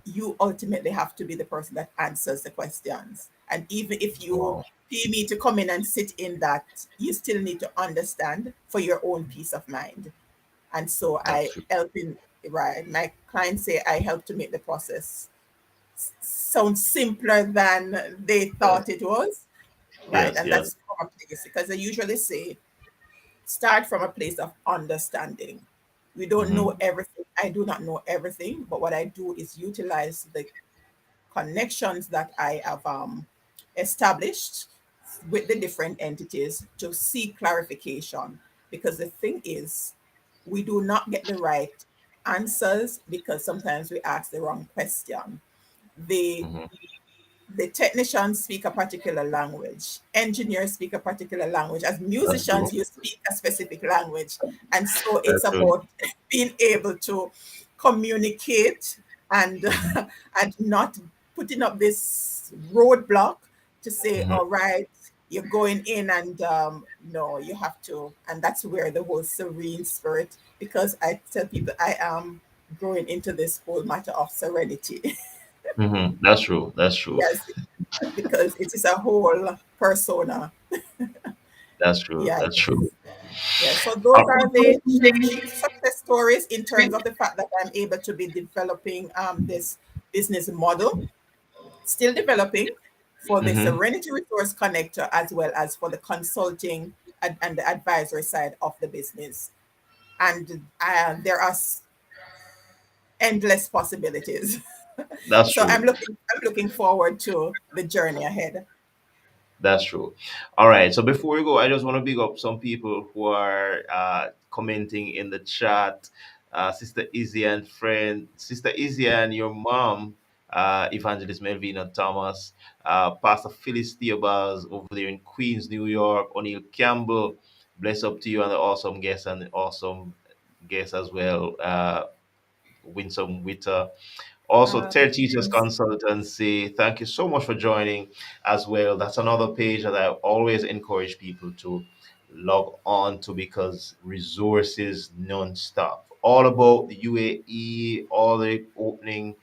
Speaker 2: you ultimately have to be the person that answers the questions. And even if you
Speaker 1: Wow.
Speaker 2: pay me to come in and sit in that, you still need to understand for your own peace of mind. And so
Speaker 1: That's
Speaker 2: I
Speaker 1: true.
Speaker 2: help in, right. My clients say I help to make the process sound simpler than they thought it was. Right.
Speaker 1: Yes.
Speaker 2: And
Speaker 1: Yes.
Speaker 2: that's from a place, because I usually say, start from a place of understanding. We don't know
Speaker 1: Mhm.
Speaker 2: everything. I do not know everything, but what I do is utilize the connections that I have established with the different entities to seek clarification. Because the thing is, we do not get the right answers because sometimes we ask the wrong question. The
Speaker 1: Mhm.
Speaker 2: the technicians speak a particular language, engineers speak a particular language, as
Speaker 1: That's true.
Speaker 2: musicians you speak a specific language. And so it's
Speaker 1: That's true.
Speaker 2: about being able to communicate and
Speaker 1: Mhm.
Speaker 2: and not putting up this roadblock to say,
Speaker 1: Mhm.
Speaker 2: all right, you're going in, and no, you have to. And that's where the whole serene spirit, because I tell people I am growing into this whole matter of serenity.
Speaker 1: Mhm. That's true. That's true.
Speaker 2: Yes, because it is a whole persona.
Speaker 1: That's true.
Speaker 2: Yeah, it
Speaker 1: That's true.
Speaker 2: is. Yeah, so those are the chief success stories in terms of the fact that I'm able to be developing this business model, still developing for the
Speaker 1: Mhm.
Speaker 2: Serenity Resource Connector, as well as for the consulting and the advisory side of the business. And there are endless possibilities.
Speaker 1: That's
Speaker 2: So
Speaker 1: true.
Speaker 2: I'm looking forward to the journey ahead.
Speaker 1: That's true. All right. So before we go, I just want to big up some people who are commenting in the chat. Sister Izzy and friend, Sister Izzy and your mom, Evangelist Melvina Thomas, Pastor Phyllis Theobald over there in Queens, New York, O'Neill Campbell. Bless up to you and the awesome guest and the awesome guest as well, Winsome Witter. Also,
Speaker 2: Uh,
Speaker 1: Tell Teachers
Speaker 2: yes.
Speaker 1: Consultancy, thank you so much for joining as well. That's another page that I always encourage people to log on to because resources non-stop. All about the UAE, all the opening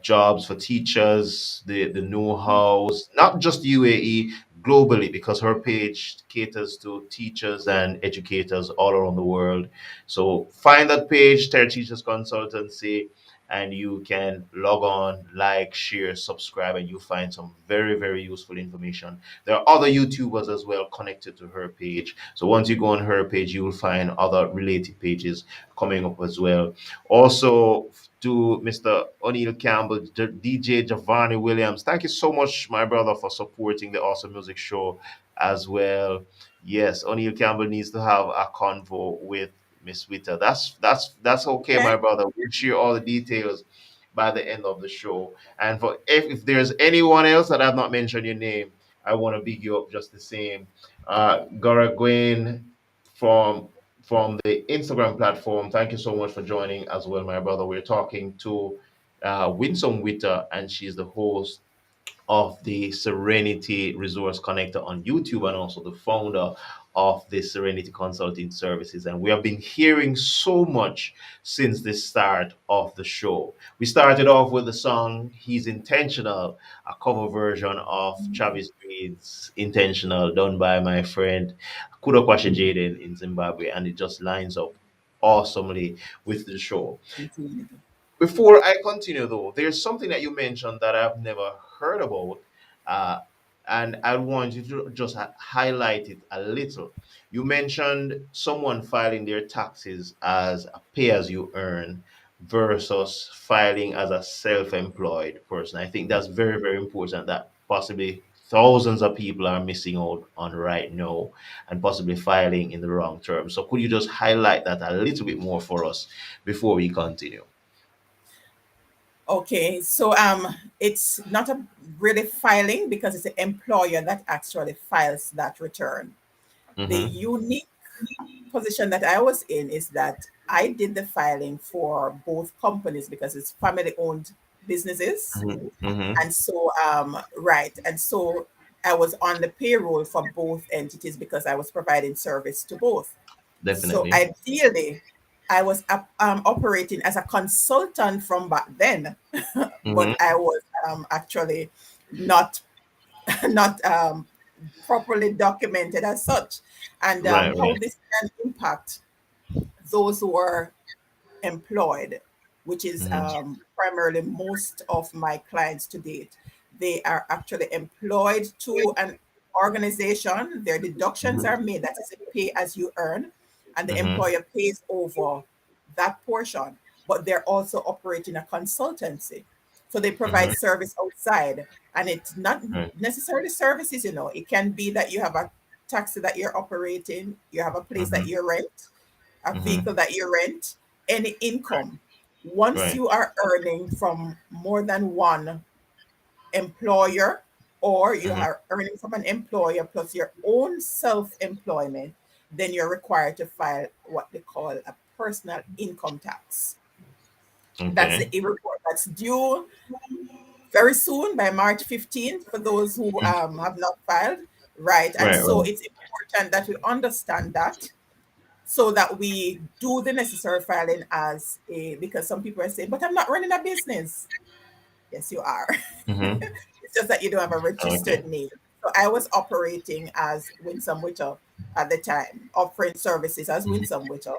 Speaker 1: jobs for teachers, the know-hows, not just UAE, globally, because her page caters to teachers and educators all around the world. So find that page, Tell Teachers Consultancy, and you can log on, like, share, subscribe, and you'll find some very, very useful information. There are other YouTubers as well connected to her page. So once you go on her page, you will find other related pages coming up as well. Also, to Mr. O'Neill Campbell, DJ Giovanni Williams, thank you so much, my brother, for supporting the Awesome Music Show as well. Yes, O'Neill Campbell needs to have a convo with Miss Witter. That's okay,
Speaker 2: Okay.
Speaker 1: my brother. We'll share all the details by the end of the show. And for if there's anyone else that I've not mentioned your name, I want to big you up just the same. Gora Gwen from the Instagram platform. Thank you so much for joining as well, my brother. We're talking to Winsome Witter, and she's the host of the Serenity Resource Connector on YouTube and also the founder of the Serenity Consulting Services. And we have been hearing so much since the start of the show. We started off with the song He's Intentional, a cover version of Travis Reed's Intentional, done by my friend Kudo Kwashe Jaden in Zimbabwe. And it just lines up awesomely with the show. Before I continue, though, there's something that you mentioned that I've never heard about, uh, and I want you to just highlight it a little. You mentioned someone filing their taxes as a pay as you earn versus filing as a self employed person. I think that's very, very important that possibly thousands of people are missing out on right now and possibly filing in the wrong term. So, could you just highlight that a little bit more for us before we continue?
Speaker 2: Okay, so it's not a really filing because it's the employer that actually files that return. The
Speaker 1: Mm-hmm.
Speaker 2: unique position that I was in is that I did the filing for both companies because it's family owned businesses.
Speaker 1: Mhm, mhm.
Speaker 2: And so, right. And so I was on the payroll for both entities because I was providing service to both. So
Speaker 1: Definitely.
Speaker 2: ideally, I was operating as a consultant from back then, but
Speaker 1: Mhm,
Speaker 2: I was actually not not properly documented as such. And
Speaker 1: right,
Speaker 2: how
Speaker 1: right.
Speaker 2: this can impact those who are employed, which is
Speaker 1: Mhm,
Speaker 2: primarily most of my clients to date. They are actually employed to an organization. Their deductions
Speaker 1: mhm,
Speaker 2: are made. That is a pay as you earn, and the
Speaker 1: mhm,
Speaker 2: employer pays over that portion. But they're also operating a consultancy. So they provide
Speaker 1: mhm,
Speaker 2: service outside, and it's not
Speaker 1: right.
Speaker 2: necessarily services, It can be that you have a taxi that you're operating, you have a place that
Speaker 1: Mhm,
Speaker 2: you rent, a
Speaker 1: mhm,
Speaker 2: vehicle that you rent, any income. Once
Speaker 1: right.
Speaker 2: you are earning from more than one employer, or you
Speaker 1: Mhm,
Speaker 2: are earning from an employer plus your own self employment, then you're required to file what they call a personal income tax. That's the
Speaker 1: okay.
Speaker 2: e-report that's due very soon by March 15th for those who
Speaker 1: Mm,
Speaker 2: have not filed. Right. And
Speaker 1: right,
Speaker 2: so
Speaker 1: right.
Speaker 2: it's important that we understand that so that we do the necessary filing as a, because some people are saying, but I'm not running a business. Yes, you are.
Speaker 1: Mhm,
Speaker 2: It's just that you don't have a
Speaker 1: okay.
Speaker 2: registered name. So I was operating as Winsome Witter at the time, offering services as
Speaker 1: Mhm,
Speaker 2: Winsome Witter.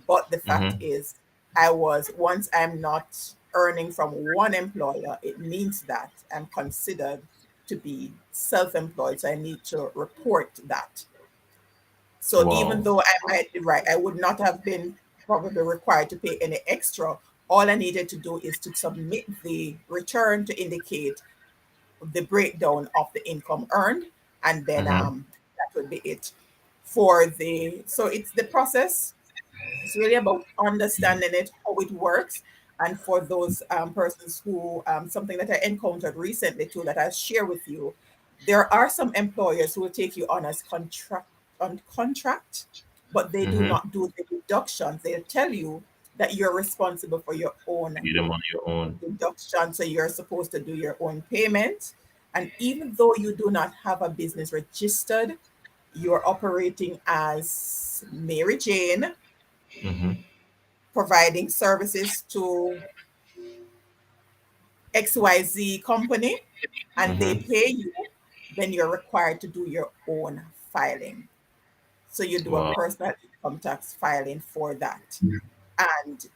Speaker 2: But the fact
Speaker 1: mhm,
Speaker 2: is, once I'm not earning from one employer, it means that I'm considered to be self employed. So I need to report that. So even
Speaker 1: wow.
Speaker 2: though I might be right, I would not have been probably required to pay any extra. all I needed to do is to submit the return to indicate the breakdown of the income earned, and then
Speaker 1: Mm-hmm.
Speaker 2: that would be it for the. So it's the process. It's really about understanding it, how it works. And for those persons who, something that I encountered recently too, that I share with you, there are some employers who will take you on as contract, but they do
Speaker 1: Mm-hmm.
Speaker 2: not do the deductions. They'll tell you that you're responsible for your own
Speaker 1: Pay them on your own.
Speaker 2: deduction, so you're supposed to do your own payment. And even though you do not have a business registered, you're operating as Mary Jane,
Speaker 1: Mm-hmm.
Speaker 2: providing services to XYZ company, and they
Speaker 1: Mm-hmm.
Speaker 2: pay you, then you're required to do your own filing. So you do a
Speaker 1: Wow.
Speaker 2: personal income tax filing for that. And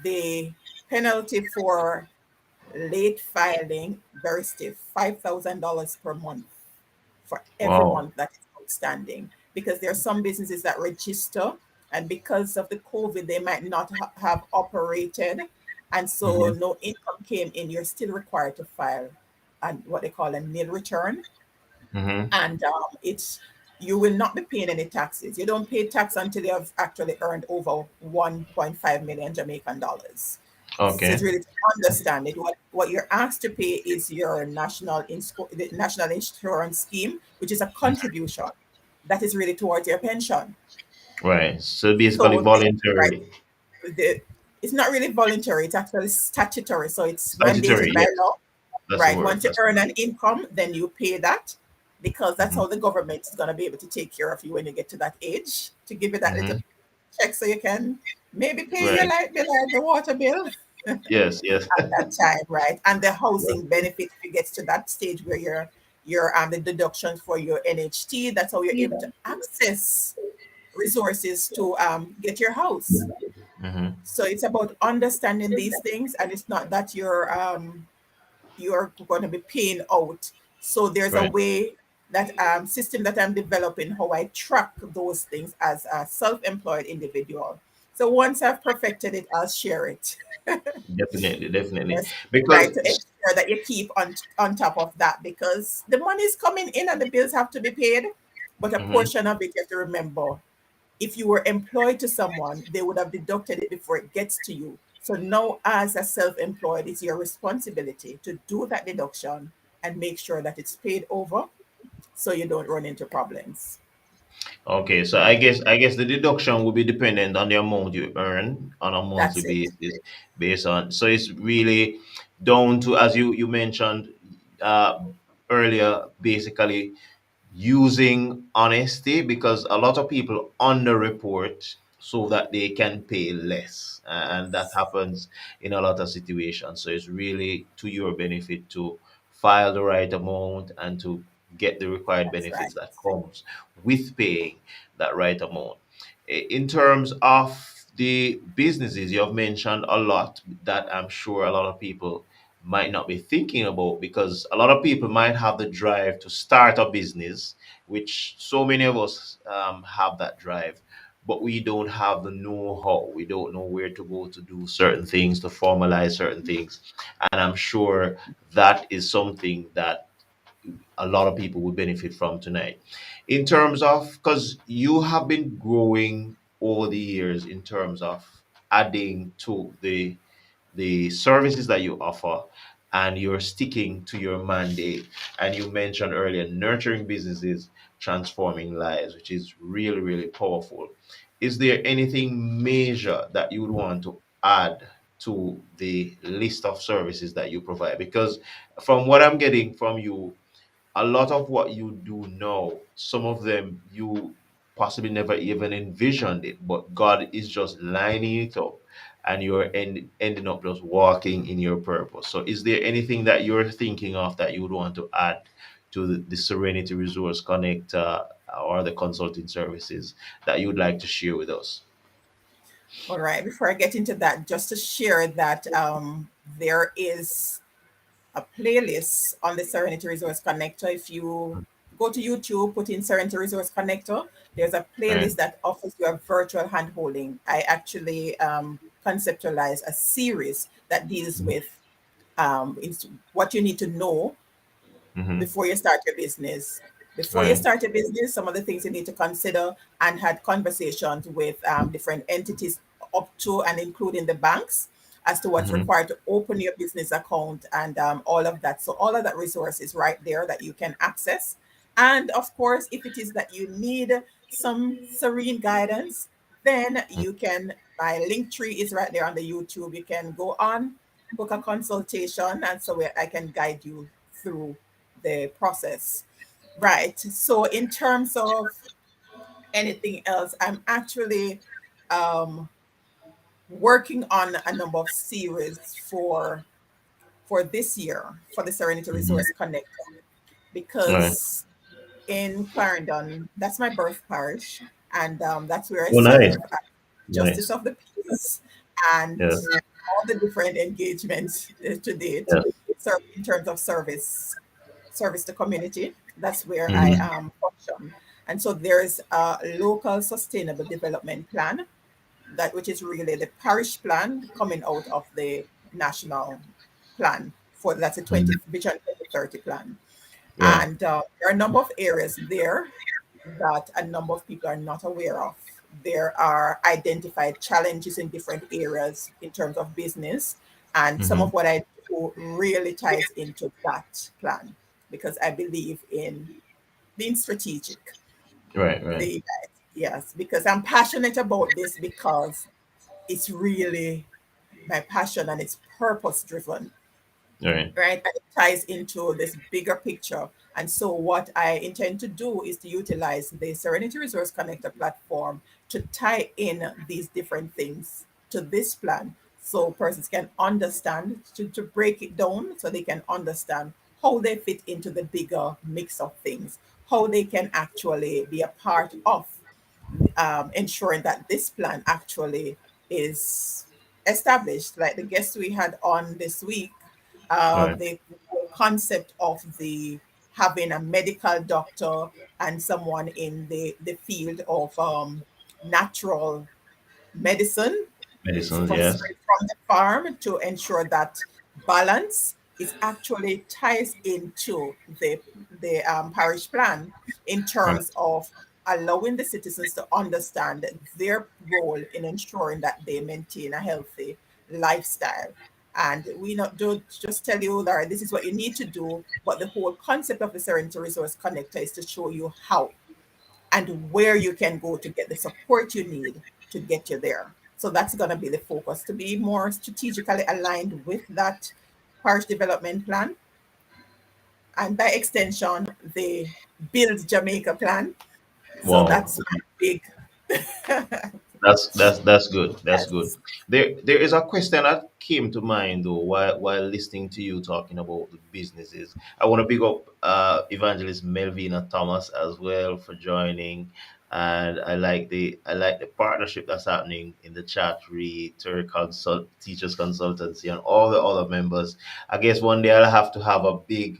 Speaker 2: the penalty for late filing, very stiff, $5,000 per month for every
Speaker 1: Wow.
Speaker 2: month that is outstanding. Because there are some businesses that register, and because of the COVID, they might not have operated, and so
Speaker 1: Mm-hmm.
Speaker 2: no income came in. You're still required to file and what they call a nil return,
Speaker 1: Mm-hmm.
Speaker 2: and it's you will not be paying any taxes. You don't pay tax until you have actually earned over 1.5 million Jamaican dollars. So it's
Speaker 1: Okay.
Speaker 2: really to understand it. What you're asked to pay is your the national insurance scheme, which is a contribution that is really towards your pension.
Speaker 1: Right. So basically
Speaker 2: So right,
Speaker 1: voluntary.
Speaker 2: the it's not really voluntary, it's actually statutory. So it's
Speaker 1: Statutory,
Speaker 2: mandated by
Speaker 1: yes.
Speaker 2: law.
Speaker 1: That's the
Speaker 2: Right.
Speaker 1: word.
Speaker 2: Once you
Speaker 1: That's
Speaker 2: earn an income, then you pay that, because that's
Speaker 1: mm-hmm.
Speaker 2: how the government is going to be able to take care of you when you get to that age, to give you that little
Speaker 1: Mm-hmm.
Speaker 2: check so you can maybe pay your
Speaker 1: Right.
Speaker 2: light bill or the water bill at
Speaker 1: Yes, yes.
Speaker 2: that time, right? And the
Speaker 1: That's
Speaker 2: housing benefit, if it gets to that stage where you're the deductions for your NHT, that's how you're able to access resources to get your house.
Speaker 1: mm-hmm.
Speaker 2: So it's about understanding these things, and it's not that you're going to be paying out. So there's a
Speaker 1: Right.
Speaker 2: way that system that I'm developing, how I track those things as a self-employed individual. So once I've perfected it, I'll share it.
Speaker 1: Definitely, definitely.
Speaker 2: Yes, right, to
Speaker 1: Because
Speaker 2: ensure that you keep on top of that, because the money is coming in and the bills have to be paid. But a
Speaker 1: mhm.
Speaker 2: portion of it you have to remember, if you were employed to someone, they would have deducted it before it gets to you. So now, as a self employed, it's your responsibility to do that deduction and make sure that it's paid over so you don't run into problems.
Speaker 1: Okay, so I guess the deduction will be dependent on the amount you earn on a monthly
Speaker 2: That's it.
Speaker 1: basis, based on, so it's really down to, as you mentioned uh earlier, basically using honesty, because a lot of people underreport so that they can pay less, and that happens in a lot of situations. So it's really to your benefit to file the right amount and to get the required
Speaker 2: That's right.
Speaker 1: benefits that comes with paying that right amount. In terms of the businesses, you have mentioned a lot that I'm sure a lot of people might not be thinking about, because a lot of people might have the drive to start a business, which so many of us have that drive, but we don't have the know-how. We don't know where to go to do certain things, to formalize certain things. And I'm sure that is something that a lot of people would benefit from tonight. In terms of, because you have been growing over the years in terms of adding to the services that you offer, and you're sticking to your mandate. And you mentioned earlier nurturing businesses, transforming lives, which is really, really powerful. Is there anything major that you would want to add to the list of services that you provide? Because from what I'm getting from you, a lot of what you do now, some of them you possibly never even envisioned it, but God is just lining it up, and you're ending up just walking in your purpose. So, is there anything that you're thinking of that you would want to add to the Serenity Resource Connect, or the consulting services that you would like to share with us?
Speaker 2: All right. Before I get into that, just to share that there is a playlist on the Serenity Resource Connector. If you go to YouTube, put in Serenity Resource Connector, there's a
Speaker 1: Right.
Speaker 2: playlist that offers you a virtual hand holding. I actually conceptualize a series that deals with what you need to know
Speaker 1: Mm-hmm.
Speaker 2: before you start your business. Before you
Speaker 1: Right.
Speaker 2: start your business, some of the things you need to consider, and had conversations with different entities up to and including the banks as to what's
Speaker 1: Mm-hmm.
Speaker 2: required to open your business account and all of that. So all of that resource is right there that you can access. And of course, if it is that you need some serene guidance, then you can, my link tree is right there on the YouTube. You can go on, book a consultation, and so I can guide you through the process. Right. So in terms of anything else, I'm actually um, working on a number of series for this year for the Serenity
Speaker 1: Mm-hmm.
Speaker 2: Resource Connector,
Speaker 1: Right.
Speaker 2: because in Clarendon, that's my birth parish, and that's where I
Speaker 1: Oh, nice.
Speaker 2: serve as Justice
Speaker 1: Nice.
Speaker 2: of the Peace, and
Speaker 1: Yeah.
Speaker 2: all the different engagements to date,
Speaker 1: Yeah.
Speaker 2: in terms of service to community. That's where I
Speaker 1: Mm-hmm.
Speaker 2: function. And so there's a local sustainable development plan, that which is really the parish plan coming out of the national plan, for that's a
Speaker 1: Mm-hmm.
Speaker 2: 20 vision 2030 plan.
Speaker 1: Right.
Speaker 2: And there are a number of areas there that a number of people are not aware of. There are identified challenges in different areas in terms of business, and some
Speaker 1: Mm-hmm.
Speaker 2: of what I do really ties into that plan, because I believe in being strategic.
Speaker 1: Right. Right.
Speaker 2: The Yes, because I'm passionate about this, because it's really my passion and it's purpose driven,
Speaker 1: Right.
Speaker 2: right? And it ties into this bigger picture. And so, what I intend to do is to utilize the Serenity Resource Connector platform to tie in these different things to this plan, so persons can understand, to break it down so they can understand how they fit into the bigger mix of things, how they can actually be a part of ensuring that this plan actually is established. Like the guest we had on this week,
Speaker 1: Right.
Speaker 2: the whole concept of the having a medical doctor and someone in the field of natural medicine,
Speaker 1: Medicines.
Speaker 2: from
Speaker 1: Yes.
Speaker 2: straight from the farm, to ensure that balance is actually ties into the parish plan, in
Speaker 1: Right.
Speaker 2: terms of allowing the citizens to understand their role in ensuring that they maintain a healthy lifestyle. And we not do just tell you that this is what you need to do, but the whole concept of the Serenity Resource Connector is to show you how and where you can go to get the support you need to get you there. So that's going to be the focus, to be more strategically aligned with that parish development plan, and by extension, the Build Jamaica plan. So
Speaker 1: Wow.
Speaker 2: that's my big
Speaker 1: That's good. That's good.
Speaker 2: yes.
Speaker 1: There is a question that came to mind though while listening to you talking about the businesses. I want to pick up Evangelist Melvina Thomas as well for joining, and I like the partnership that's happening in the chat. Teachers consultancy, and all the other members. I guess one day I'll have to have a big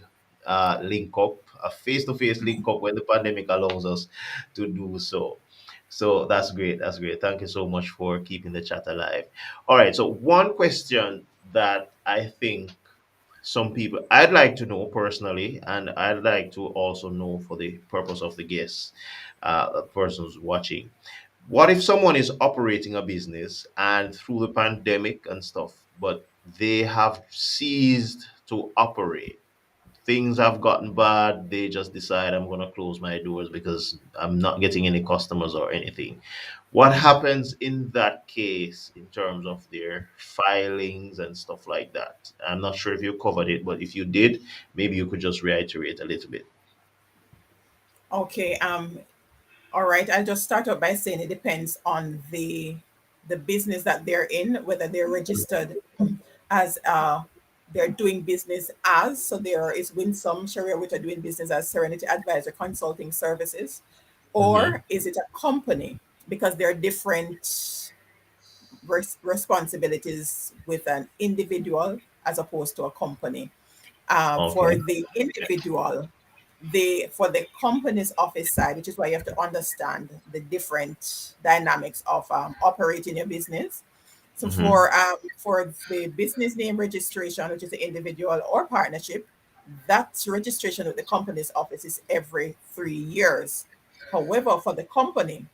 Speaker 1: link up, a face to face link up when the pandemic allows us to do so. So that's great. That's great. Thank you so much for keeping the chat alive. All right. So one question that I think some people I'd like to know personally, and I'd like to also know for the purpose of the guests, the persons watching. What if someone is operating a business and through the pandemic and stuff, but they have ceased to operate? Things have gotten bad. They just decide I'm going to close my doors because I'm not getting any customers or anything. What happens in that case in terms of their filings and stuff like that? I'm not sure if you covered it, but if you did, maybe you could just reiterate a little bit.
Speaker 2: Okay. All right. I'll just start out by saying it depends on the business that they're in, whether they're registered as they're doing business as. So there is Winsome, SHERRIER, which are doing business as Serenity Advisor Consulting Services,
Speaker 1: Mm-hmm.
Speaker 2: or is it a company? Because there are different responsibilities with an individual as opposed to a company. For
Speaker 1: Okay.
Speaker 2: the individual, for the company's office side, which is why you have to understand the different dynamics of operating your business. So
Speaker 1: Mm-hmm.
Speaker 2: for the business name registration, which is the individual or partnership, that registration with the company's office is every 3 years. However, for the company,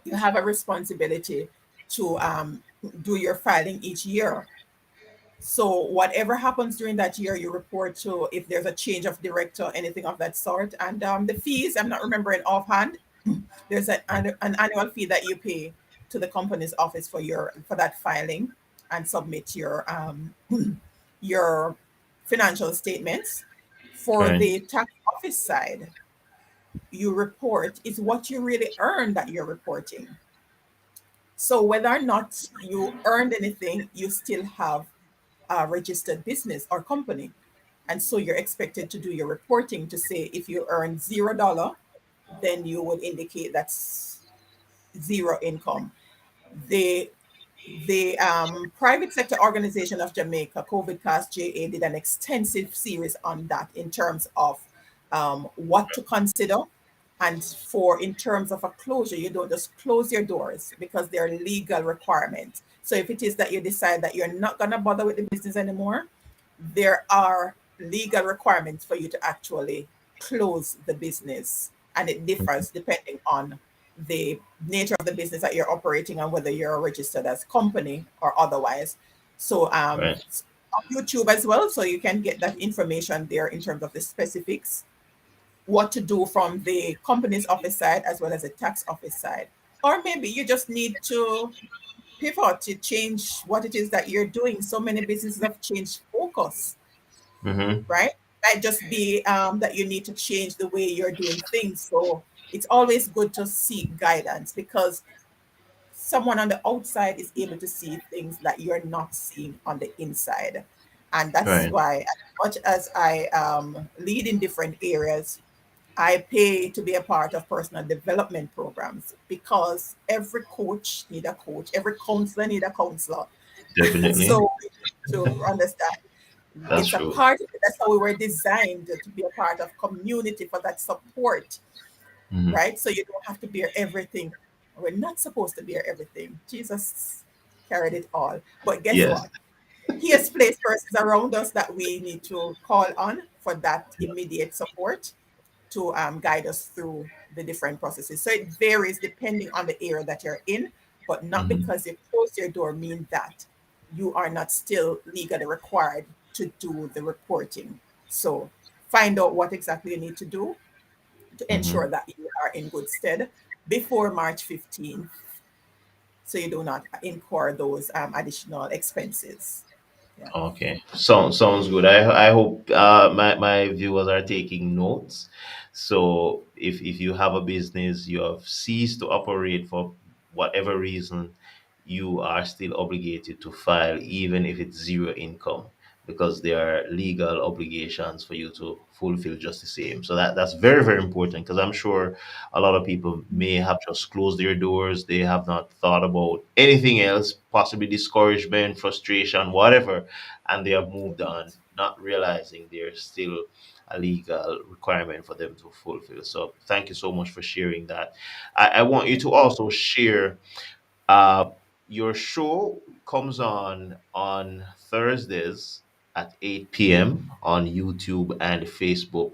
Speaker 2: you have a responsibility to do your filing each year. So whatever happens during that year, you report to if there's a change of director, anything of that sort. And the fees, I'm not remembering offhand. There's an annual fee that you pay to the company's office for that filing and submit your financial statements. For
Speaker 1: Right.
Speaker 2: the tax office side, you report is what you really earn that you're reporting. So whether or not you earned anything, you still have a registered business or company. And so you're expected to do your reporting to say if you earn $0, then you would indicate that's zero income. The private sector organization of Jamaica, COVID Cast JA, did an extensive series on that in terms of what to consider. And for in terms of a closure, you don't just close your doors because there are legal requirements. So if it is that you decide that you're not going to bother with the business anymore, there are legal requirements for you to actually close the business. And it differs depending on the nature of the business that you're operating and whether you're registered as company or otherwise. So
Speaker 1: Right.
Speaker 2: on YouTube as well, so you can get that information there in terms of the specifics, what to do from the company's office side as well as the tax office side. Or maybe you just need to pivot to change what it is that you're doing. So many businesses have changed focus,
Speaker 1: Mm-hmm.
Speaker 2: right? Might just be that you need to change the way you're doing things. So it's always good to seek guidance because someone on the outside is able to see things that you're not seeing on the inside. And that's
Speaker 1: Right.
Speaker 2: why, as much as I lead in different areas, I pay to be a part of personal development programs because every coach need a coach, every counselor need a counselor.
Speaker 1: Definitely.
Speaker 2: So we need to understand
Speaker 1: That's
Speaker 2: it's a
Speaker 1: true.
Speaker 2: part of it. That's how we were designed to be a part of community for that support,
Speaker 1: Mm-hmm.
Speaker 2: right? So you don't have to bear everything. We're not supposed to bear everything. Jesus carried it all. But guess
Speaker 1: Yes.
Speaker 2: what? He has placed persons around us that we need to call on for that immediate support to guide us through the different processes. So it varies depending on the area that you're in, but not
Speaker 1: Mm-hmm.
Speaker 2: because you close your door mean that you are not still legally required to do the reporting. So find out what exactly you need to do to
Speaker 1: Mm-hmm.
Speaker 2: ensure that you are in good stead before March 15th so you do not incur those additional expenses. Yeah.
Speaker 1: Okay, sounds good. I hope my viewers are taking notes. So if you have a business, you have ceased to operate for whatever reason, you are still obligated to file, even if it's zero income, because there are legal obligations for you to fulfill just the same. So that's very important because I'm sure a lot of people may have just closed their doors. They have not thought about anything else, possibly discouragement, frustration, whatever, and they have moved on, not realizing there's still a legal requirement for them to fulfill. So thank you so much for sharing that. I want you to also share uh, your show comes on Thursdays at 8 p.m. on YouTube and Facebook.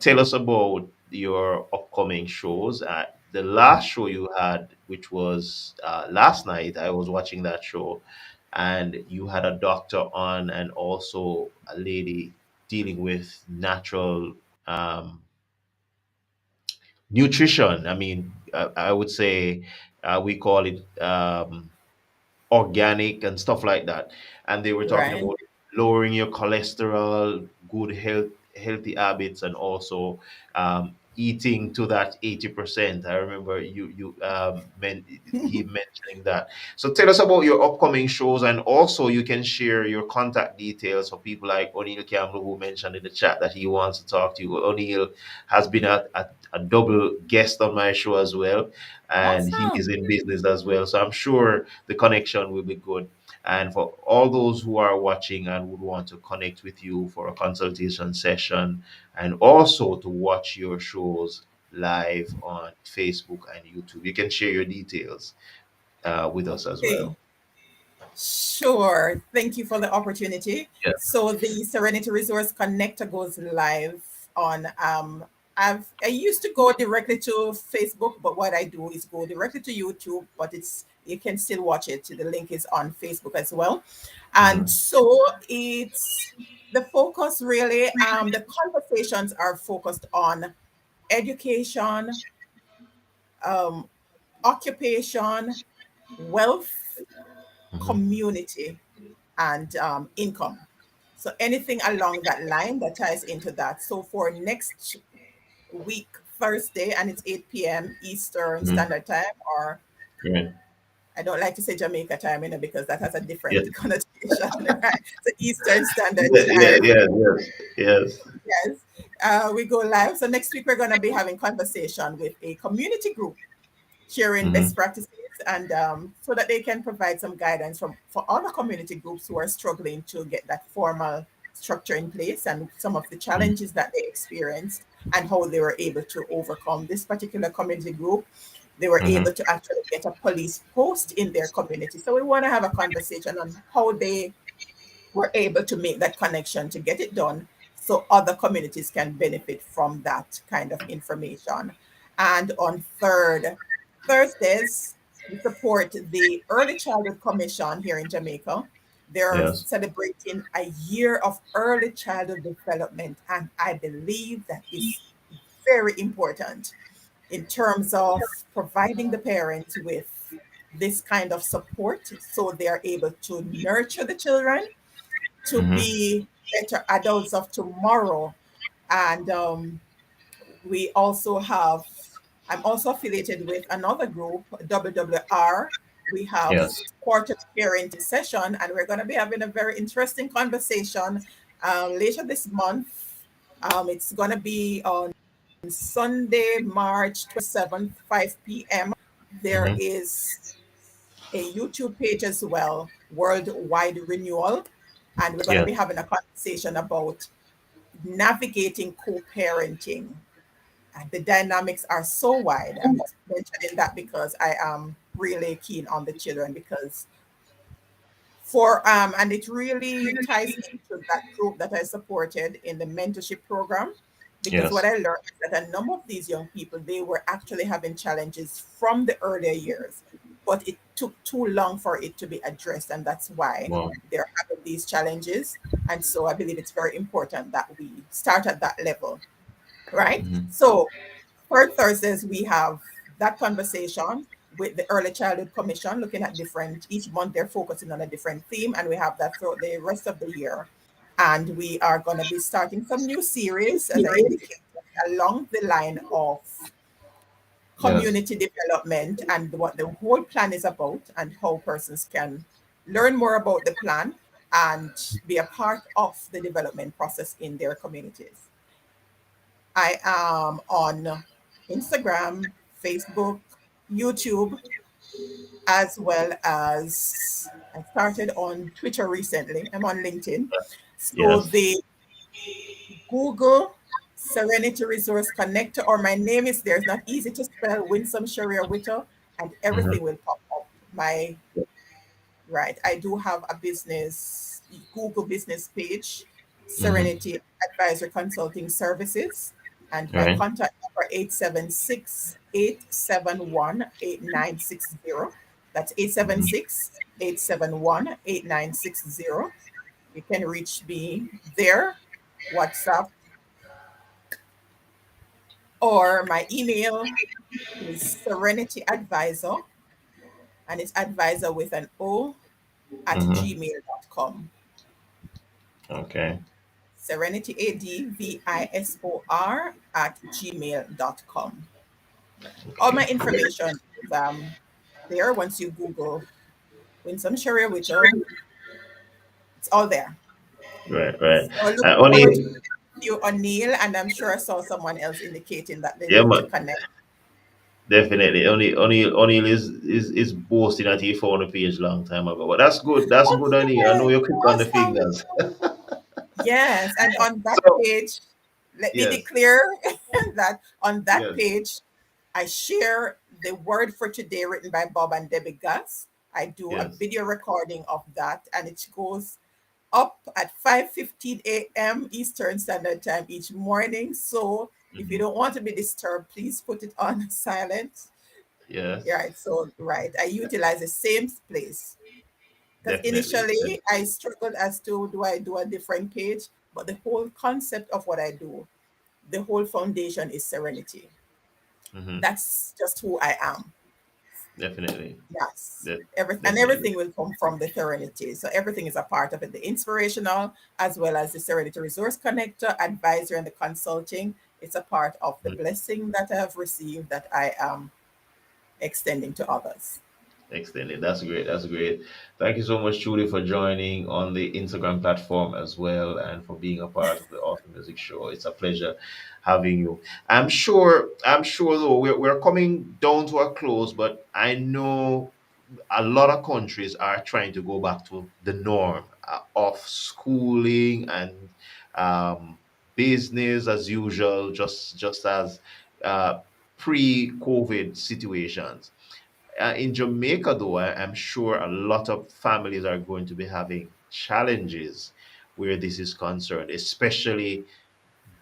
Speaker 1: Tell us about your upcoming shows. The last show you had, which was last night, I was watching that show, and you had a doctor on and also a lady dealing with natural um, nutrition. I mean, I would say we call it organic and stuff like that. And they were talking
Speaker 2: Right.
Speaker 1: about lowering your cholesterol, good healthy habits, and also eating to that 80%. I remember he mentioning that. So tell us about your upcoming shows, and also you can share your contact details for people like O'Neill Campbell, who mentioned in the chat that he wants to talk to you. O'Neill has been a double guest on my show as well, and he is
Speaker 2: Awesome.
Speaker 1: in business as well. So I'm sure the connection will be good. And for all those who are watching and would want to connect with you for a consultation session and also to watch your shows live on Facebook and YouTube, you can share your details with us as
Speaker 2: Okay.
Speaker 1: well.
Speaker 2: Sure. Thank you for the opportunity.
Speaker 1: Yeah.
Speaker 2: So the Serenity Resource Connector goes live on I used to go directly to Facebook, but what I do is go directly to YouTube, but it's you can still watch it. The link is on Facebook as well. And
Speaker 1: Hmm.
Speaker 2: so it's the focus really, the conversations are focused on education, um, occupation, wealth,
Speaker 1: Hmm.
Speaker 2: community, and income. So anything along that line that ties into that. So for next week, Thursday, and it's 8 p.m. Eastern
Speaker 1: Hmm.
Speaker 2: Standard Time, or
Speaker 1: Right.
Speaker 2: I don't like to say Jamaica time, because that has a
Speaker 1: Yeah.
Speaker 2: different connotation, right? So Eastern Standard
Speaker 1: Yeah. Yeah.
Speaker 2: Time,
Speaker 1: Yeah. Yes. Yes.
Speaker 2: yes, we go live. So next week we're going to be having conversation with a community group sharing
Speaker 1: Hmm.
Speaker 2: best practices, and so that they can provide some guidance for other community groups who are struggling to get that formal structure in place, and some of the challenges that they experienced and how they were able to overcome. This particular community group, they were
Speaker 1: Hmm.
Speaker 2: able to actually get a police post in their community. So we want to have a conversation on how they were able to make that connection to get it done, so other communities can benefit from that kind of information. And on Thursdays, we support the Early Childhood Commission here in Jamaica. They're
Speaker 1: Yes.
Speaker 2: celebrating a year of early childhood development, and I believe that is very important in terms of providing the parents with this kind of support so they are able to nurture the children to
Speaker 1: Hmm.
Speaker 2: be better adults of tomorrow. And we also have, I'm also affiliated with another group, WWR. We have
Speaker 1: Yes.
Speaker 2: quarterly parenting session, and we're going to be having a very interesting conversation later this month. It's going to be on Sunday, March 27th, 5 p.m. There
Speaker 1: Hmm.
Speaker 2: is a YouTube page as well, Worldwide Renewal. And we're going to
Speaker 1: Yes.
Speaker 2: be having a conversation about navigating co parenting. And the dynamics are so wide. I'm mentioning that because I am really keen on the children, because and it really ties into that group that I supported in the mentorship program, because what
Speaker 1: Yes.
Speaker 2: I learned is that a number of these young people, they were actually having challenges from the earlier years, but it took too long for it to be addressed, and that's why
Speaker 1: Wow.
Speaker 2: they're having these challenges. And so I believe it's very important that we start at that level, right?
Speaker 1: Hmm.
Speaker 2: So for Thursdays, we have that conversation with the Early Childhood Commission, looking at different, each month they're focusing on a different theme, and we have that throughout the rest of the year. And we are going to be starting some new series, as I indicated, along the line of
Speaker 1: Yes.
Speaker 2: community development and what the whole plan is about, and how persons can learn more about the plan and be a part of the development process in their communities. I am on Instagram, Facebook, YouTube, as well as I started on Twitter recently. I'm on LinkedIn. So
Speaker 1: Yes.
Speaker 2: the Google Serenity Resource Connector, or my name is there. It's not easy to spell, Winsome, SHERRIER, Witter, and everything
Speaker 1: Hmm.
Speaker 2: will pop up. Right. I do have a business, Google business page,
Speaker 1: Hmm.
Speaker 2: Serenity Advisor Consulting Services, and my
Speaker 1: Right.
Speaker 2: contact number 876-871-8960. That's 876-871-8960. You can reach me there, WhatsApp, or my email is Serenity Advisor, and it's advisor with an O at
Speaker 1: Hmm.
Speaker 2: gmail.com.
Speaker 1: Okay.
Speaker 2: Serenity Advisor at gmail.com. All my
Speaker 1: Okay.
Speaker 2: information is there. Once you Google Winsome Sharia Witter, it's all there.
Speaker 1: Right. Right.
Speaker 2: So looking forward to
Speaker 1: Only.
Speaker 2: connecting with you, O'Neill, and I'm sure I saw someone else indicating that they
Speaker 1: Yeah,
Speaker 2: need to
Speaker 1: man.
Speaker 2: connect.
Speaker 1: Definitely. Only is boasting that he found a page long time ago. But that's good. That's good, Only. I know
Speaker 2: Okay,
Speaker 1: you're quick on the
Speaker 2: awesome.
Speaker 1: fingers.
Speaker 2: Yes, and on that
Speaker 1: So
Speaker 2: page, let me
Speaker 1: yes.
Speaker 2: declare that on that
Speaker 1: Yes.
Speaker 2: page, I share the word for today written by Bob and Debbie Gus. I do a
Speaker 1: Yes.
Speaker 2: video recording of that, and it goes up at 5:15 a.m. Eastern Standard Time each morning. So if you
Speaker 1: Hmm.
Speaker 2: don't want to be disturbed, please put it on silent.
Speaker 1: Yes.
Speaker 2: Right. So, right. I utilize the same place because
Speaker 1: Definitely.
Speaker 2: initially I struggled as to do I do a different page, but the whole concept of what I do, the whole foundation is serenity.
Speaker 1: Hmm.
Speaker 2: That's just who I am.
Speaker 1: Definitely.
Speaker 2: Yes. And
Speaker 1: Definitely.
Speaker 2: everything will come from the Serenity. So everything is a part of it. The inspirational, as well as the Serenity Resource Connector, advisor, and the consulting. It's a part of the
Speaker 1: Mhm.
Speaker 2: blessing that I have received that I am extending to others.
Speaker 1: Extended. That's great. That's great. Thank you so much, Julie, for joining on the Instagram platform as well and for being a part of the Awesome Music Show. It's a pleasure having you. I'm sure though, we're coming down to a close, but I know a lot of countries are trying to go back to the norm of schooling and um, business as usual, just as uh, pre-COVID situations. In Jamaica, though, I'm sure a lot of families are going to be having challenges where this is concerned, especially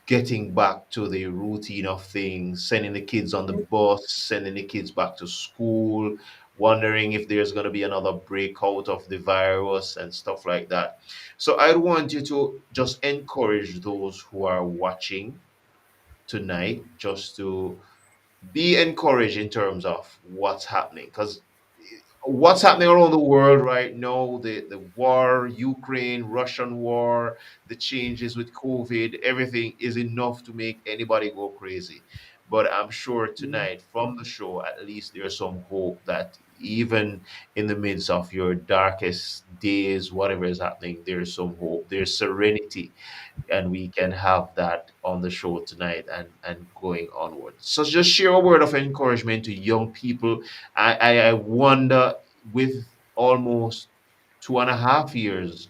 Speaker 1: getting back to the routine of things, sending the kids on the bus, sending the kids back to school, wondering if there's going to be another breakout of the virus and stuff like that. So I'd want you to just encourage those who are watching tonight just to be encouraged in terms of what's happening, because what's happening around the world right now, the war, Ukraine, Russian war, the changes with COVID, everything is enough to make anybody go crazy. But I'm sure tonight from the show, at least there's some hope that even in the midst of your darkest days, whatever is happening, there's some hope, there's serenity, and we can have that on the show tonight and going onward. So just share a word of encouragement to young people. I wonder, with almost 2.5 years,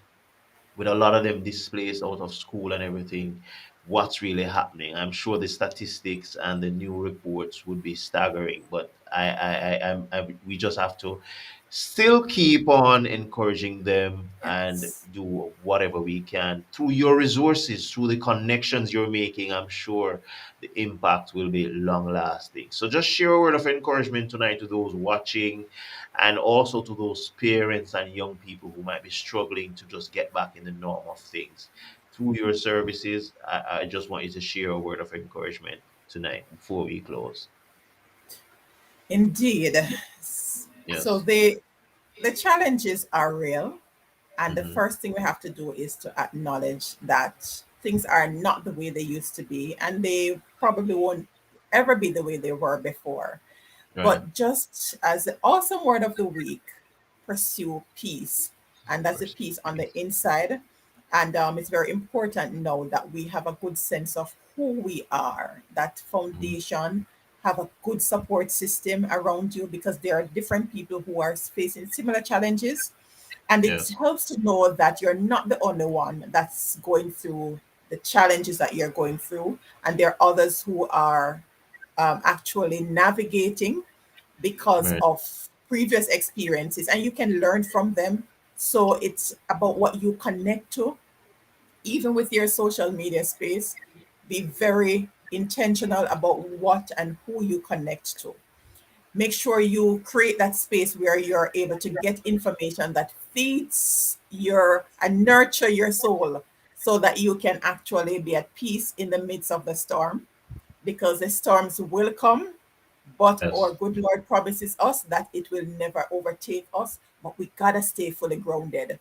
Speaker 1: with a lot of them displaced out of school and everything, what's really happening. I'm sure the statistics and the new reports would be staggering, but we just have to still keep on encouraging them and
Speaker 2: Yes.
Speaker 1: do whatever we can through your resources, through the connections you're making. I'm sure the impact will be long lasting. So just share a word of encouragement tonight to those watching, and also to those parents and young people who might be struggling to just get back in the norm of things. Through your services, I just want you to share a word of encouragement tonight before we close.
Speaker 2: Indeed. So
Speaker 1: Yes.
Speaker 2: the challenges are real. And the
Speaker 1: Mm-hmm.
Speaker 2: first thing we have to do is to acknowledge that things are not the way they used to be, and they probably won't ever be the way they were before.
Speaker 1: Right.
Speaker 2: But just as the awesome word of the week, pursue peace. And that's a
Speaker 1: First,
Speaker 2: peace on the
Speaker 1: peace.
Speaker 2: inside. And it's very important now that we have a good sense of who we are, that
Speaker 1: Mhm.
Speaker 2: foundation, have a good support system around you, because there are different people who are facing similar challenges. And it
Speaker 1: Yes.
Speaker 2: helps to know that you're not the only one that's going through the challenges that you're going through. And there are others who are actually navigating because
Speaker 1: Right.
Speaker 2: of previous experiences, and you can learn from them. So it's about what you connect to, even with your social media space. Be very intentional about what and who you connect to. Make sure you create that space where you're able to get information that feeds your and nurture your soul, so that you can actually be at peace in the midst of the storm, because the storms will come, but our
Speaker 1: Yes.
Speaker 2: good Lord promises us that it will never overtake us. But we gotta stay fully grounded.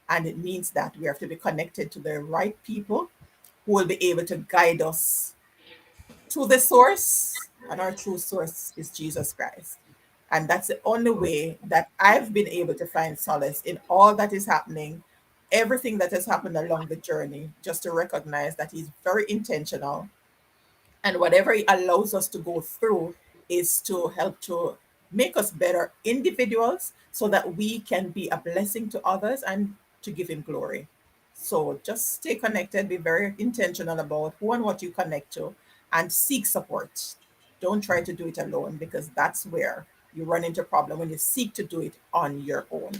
Speaker 2: And it means that we have to be connected to the right people who will be able to guide us to the source. And our true source is Jesus Christ. And that's the only way that I've been able to find solace in all that is happening, everything that has happened along the journey, just to recognize that He's very intentional, and whatever He allows us to go through is to help to make us better individuals, so that we can be a blessing to others and to give Him glory. So just stay connected, be very intentional about who and what you connect to, and seek support. Don't try to do it alone, because that's where You run into problem when you seek to do it on your own.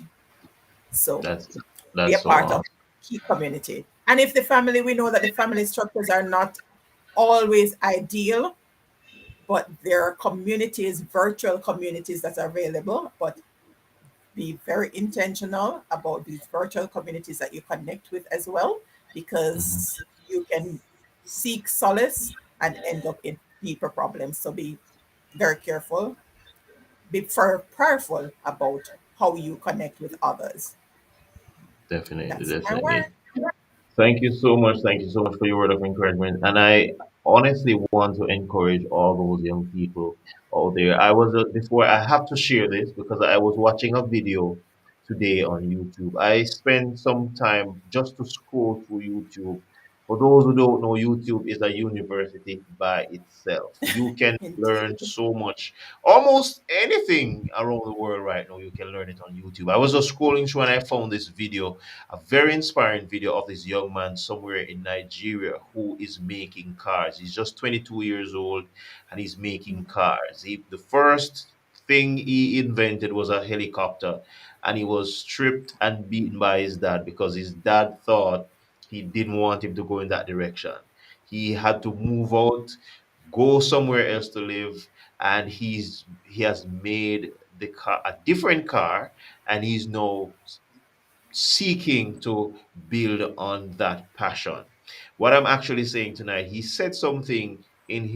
Speaker 2: So
Speaker 1: That's
Speaker 2: be a
Speaker 1: that's so
Speaker 2: part of
Speaker 1: awesome.
Speaker 2: key community. And if the family, we know that the family structures are not always ideal, but there are communities, virtual communities that are available. But be very intentional about these virtual communities that you connect with as well,
Speaker 1: Mhm.
Speaker 2: because you can seek solace and end up in deeper problems. So be very careful, be prayerful about how you connect with others.
Speaker 1: Definitely,
Speaker 2: That's my word.
Speaker 1: definitely. Thank you so much. Thank you so much for your word of encouragement. And I honestly want to encourage all those young people out there. I was before I have to share this because I was watching a video today on YouTube. I spent some time just to scroll through YouTube. For those who don't know, YouTube is a university by itself. You can learn
Speaker 2: Indeed.
Speaker 1: so much, almost anything around the world right now. You can learn it on YouTube. I was just scrolling through and I found this video, a very inspiring video of this young man somewhere in Nigeria who is making cars. He's just 22 years old and he's making cars. The first thing he invented was a helicopter, and he was stripped and beaten by his dad because his dad thought he didn't want him to go in that direction. He had to move out, go somewhere else to live, and he has made the car a different car, and he's now seeking to build on that passion. What I'm actually saying tonight, he said something in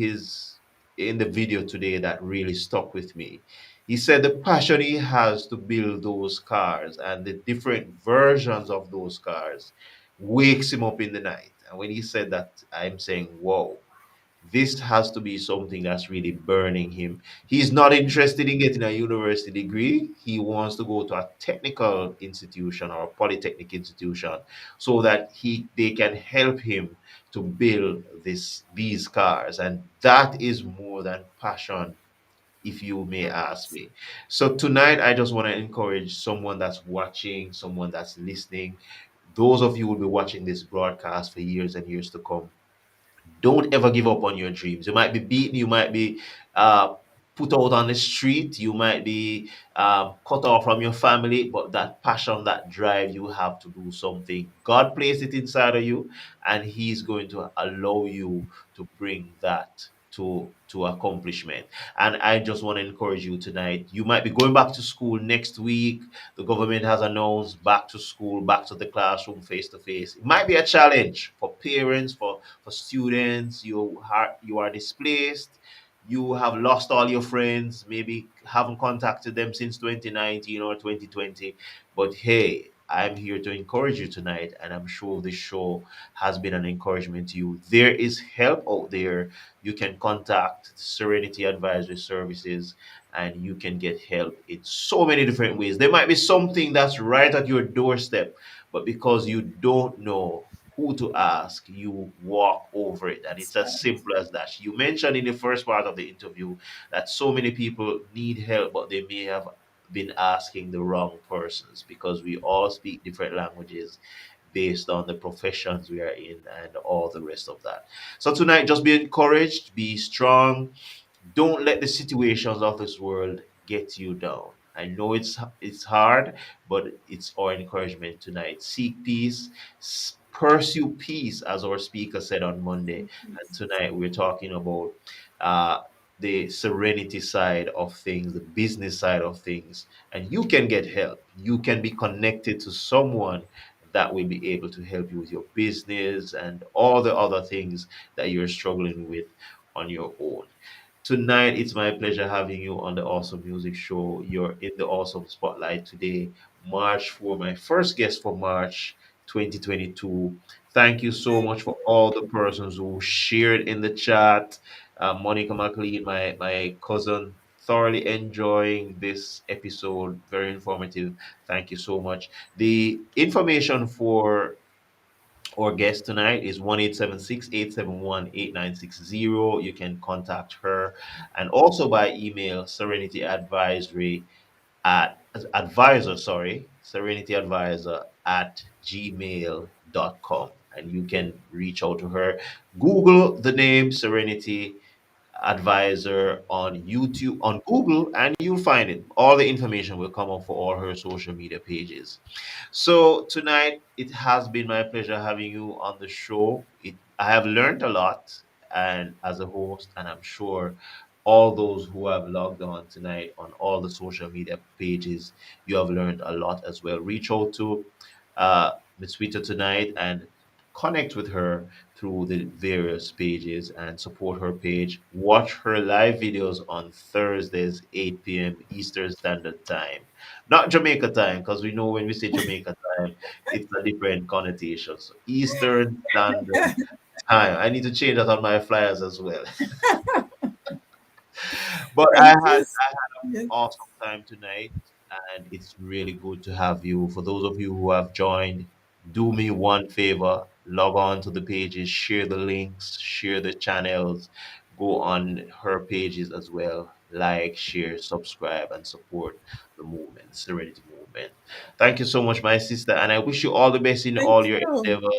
Speaker 1: the video today that really stuck with me. He said the passion he has to build those cars and the different versions of those cars wakes him up in the night. And when he said that, I'm saying, whoa, this has to be something that's really burning him. He's not interested in getting a university degree. He wants to go to a technical institution or a polytechnic institution so that they can help him to build these cars. And that is more than passion, if you may ask
Speaker 2: Correct.
Speaker 1: me. So tonight I just want to encourage someone that's watching, someone that's listening. Those of you who will be watching this broadcast for years and years to come, don't ever give up on your dreams. You might be beaten, you might be uh, put out on the street, you might be cut off from your family, but that passion, that drive, you have to do something. God placed it inside of you, and He's going to allow you to bring that to accomplishment. And I just want to encourage you tonight. You might be going back to school next week. The government has announced back to school, back to the classroom, face to face. It might be a challenge for parents, for students. You are displaced. You have lost all your friends. Maybe haven't contacted them since 2019 or 2020. But hey, I'm here to encourage you tonight, and I'm sure this show has been an encouragement to you. There is help out there. You can contact Serenity Advisory Services and you can get help in so many different ways. There might be something that's right at your doorstep, but because you don't know who to ask, you walk over it. And it's
Speaker 2: That's
Speaker 1: as
Speaker 2: right.
Speaker 1: simple as that. You mentioned in the first part of the interview that so many people need help, but they may have been asking the wrong persons because we all speak different languages based on the professions we are in and all the rest of that. So tonight, just be encouraged, be strong, don't let the situations of this world get you down. I know it's hard, but it's our encouragement tonight. Seek peace, pursue peace, as our speaker said on Monday. And tonight we're talking about uh, the serenity side of things, the business side of things, and you can get help. You can be connected to someone that will be able to help you with your business and all the other things that you're struggling with on your own. Tonight, it's my pleasure having you on the Awesome Music Show. You're in the Awesome Spotlight today, March for my first guest for March 2022. Thank you so
Speaker 2: Thank
Speaker 1: much for
Speaker 2: you.
Speaker 1: all the persons who shared in the chat. Monica McLean, my cousin, thoroughly enjoying this episode. Very informative. Thank you so much. The information for our guest tonight is 1-876-871-8960. You can contact her and also by email Serenity Advisory at advisor, sorry, Serenity Advisor at gmail.com. And you can reach out to her. Google the name Serenity advisor on YouTube, on Google, and you'll find it. All the information will come up for all her social media pages. So tonight, it has been my pleasure having you on the show. I have learned a lot, and as a host, and I'm sure all those who have logged on tonight on all the social media pages, you have learned a lot as well. Reach out to Miss Witter tonight and connect with her through the various pages and support her page. Watch her live videos on Thursdays, 8 p.m. Eastern Standard Time. Not Jamaica time, because we know when we say Jamaica time, it's a different connotation. So Eastern Standard Time. I need to change that on my flyers as well. But
Speaker 2: Thank you. Yes.
Speaker 1: awesome time tonight, and it's really good to have you. For those of you who have joined, do me one favor, log on to the pages, share the links, share the channels, go on her pages as well. Like, share, subscribe, and support the movement, Serenity movement. Thank you so much, my sister, and I wish you all the best in
Speaker 2: Thank
Speaker 1: all your
Speaker 2: you.
Speaker 1: endeavors.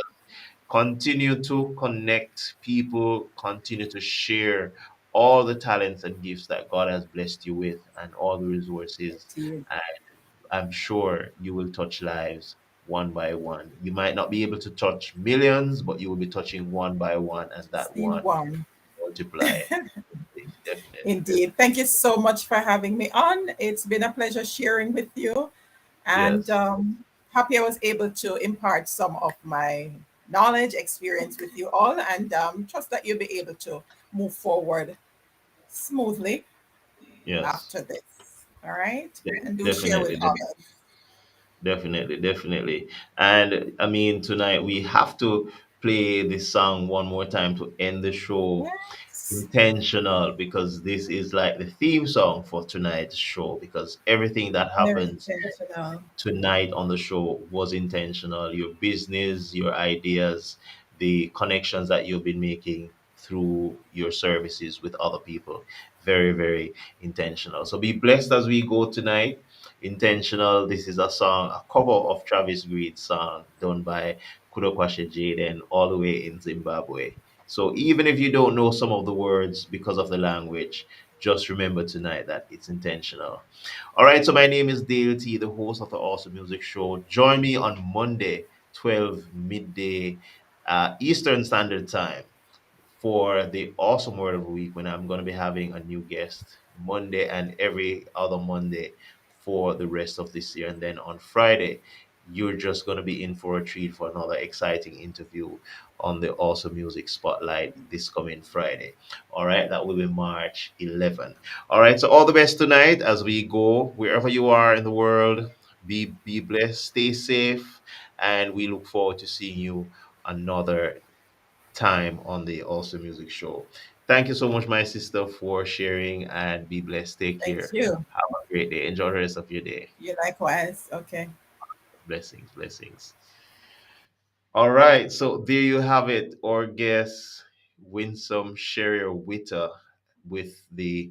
Speaker 1: Continue to connect people, continue to share all the talents and gifts that God has blessed you with and all the resources.
Speaker 2: Indeed.
Speaker 1: And I'm sure you will touch lives one by one. You might not be able to touch millions, but you will be touching one by one, and that
Speaker 2: See
Speaker 1: one
Speaker 2: one.
Speaker 1: multiply. Definitely,
Speaker 2: Indeed. Thank you so much for having me on. It's been a pleasure sharing with you. And
Speaker 1: yes,
Speaker 2: happy I was able to impart some of my knowledge, experience with you all, and trust that you'll be able to move forward smoothly
Speaker 1: yes,
Speaker 2: after this. All right. And do share with
Speaker 1: definitely.
Speaker 2: others.
Speaker 1: Definitely, definitely. And I mean, tonight we have to play this song one more time to end the show.
Speaker 2: Yes.
Speaker 1: Intentional, because this is like the theme song for tonight's show, because everything that
Speaker 2: Very
Speaker 1: happens
Speaker 2: intentional.
Speaker 1: tonight on the show was intentional. Your business, your ideas, the connections that you've been making through your services with other people. Very, very intentional. So be blessed as we go tonight. Intentional. This is a song, a cover of Travis Greed's song done by Kudokwashe Jaden all the way in Zimbabwe. So even if you don't know some of the words because of the language, just remember tonight that it's intentional. All right, so my name is Dayle T, the host of the Awesome Music Show. Join me on Monday, 12 midday Eastern Standard Time for the awesome word of the week when I'm going to be having a new guest Monday and every other Monday for the rest of this year. And then on Friday, you're just going to be in for a treat for another exciting interview on the Awesome Music Spotlight this coming Friday. All right, that will be March 11th. All right, so all the best tonight as we go wherever you are in the world. Be blessed, stay safe, and we look forward to seeing you another time on the Also Music Show. Thank you so much, my sister, for sharing and be blessed. Take
Speaker 2: Thank
Speaker 1: care.
Speaker 2: you.
Speaker 1: Have a great day. Enjoy the rest of your day.
Speaker 2: You likewise. Okay.
Speaker 1: Blessings, blessings. All right, so there you have it. Our guest, Winsome Sherrier Witter, with the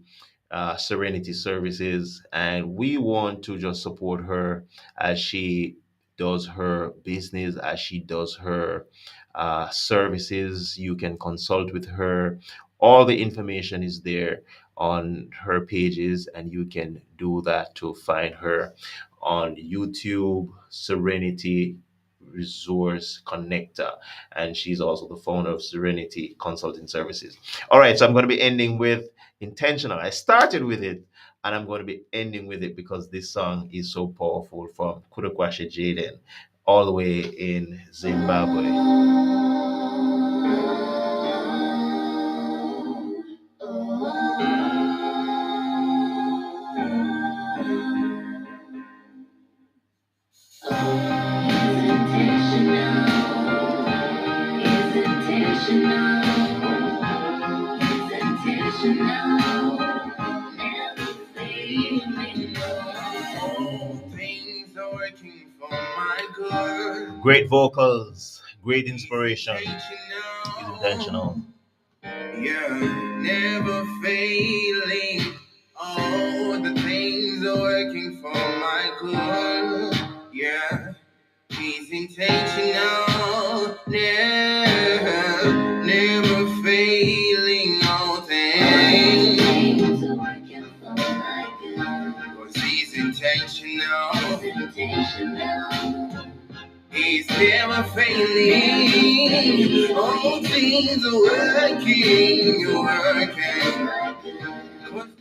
Speaker 1: Serenity Services, and we want to just support her as she does her business, as she does her services. You can consult with her. All the information is there on her pages, and you can do that to find her on YouTube, Serenity Resource Connector, and she's also the founder of Serenity Consulting Services. All right, so I'm going to be ending with Intentional. I started with it, and I'm going to be ending with it because this song is so powerful from Kudokwashe Jaden, all the way in Zimbabwe. Great vocals, great inspiration. Is intentional. Yeah, never failing. All the things are working for my good. Yeah, he's intentional. Never failing. All things.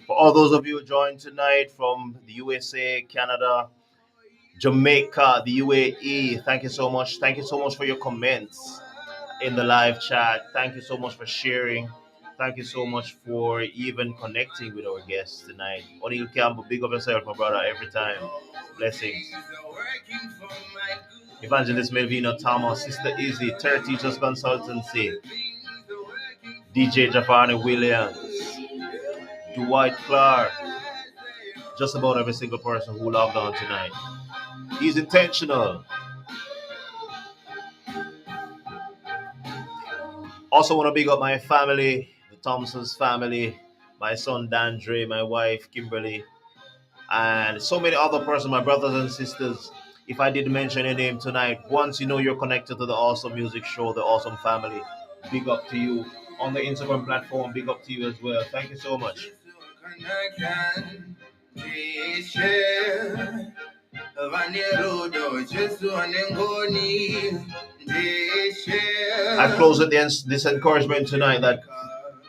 Speaker 1: For all those of you who joined tonight from the USA, Canada, Jamaica, the UAE, thank you so much. Thank you so much for your comments in the live chat. Thank you so much for sharing. Thank you so much for even connecting with our guests tonight. O'Neill Campbell, big up yourself, my brother, every time. Blessings. Evangelist Melvina Thomas, Sister Izzy, Third Teachers Consultancy, DJ Jafani Williams, Dwight Clark, just about every single person who logged on tonight. He's intentional. Also want to big up my family, the Thompsons family, my son Dandre, my wife Kimberly, and so many other persons, my brothers and sisters. If I did mention your name tonight, once you know you're connected to the Awesome Music Show, the Awesome Family, big up to you. On the Instagram platform, big up to you as well. Thank you so much. I close with this encouragement tonight that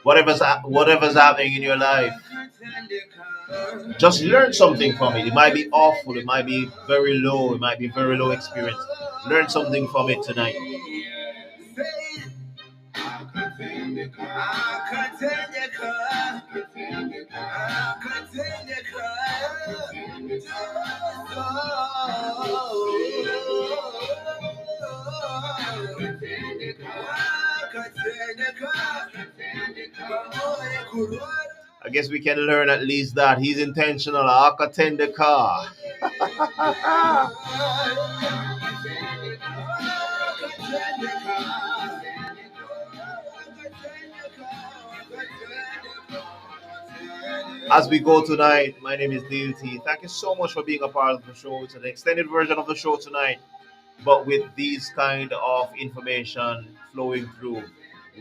Speaker 1: whatever's happening in your life, just learn something from it. It might be awful, it might be very low, it might be very low experience. Learn something from it tonight. I guess we can learn at least that he's intentional. I can tend the car. As we go tonight, my name is Dayle T. Thank you so much for being a part of the show. It's an extended version of the show tonight, but with these kind of information flowing through,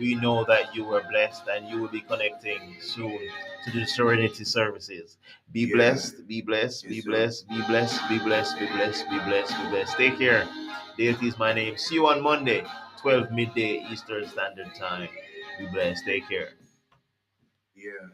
Speaker 1: we know that you were blessed and you will be connecting soon to the Serenity services. Be blessed, be blessed, be blessed, be blessed, be blessed, be blessed, be blessed, be blessed. Take care. Dayle T is my name. See you on Monday, 12 midday Eastern Standard Time. Be blessed. Take care. Yeah.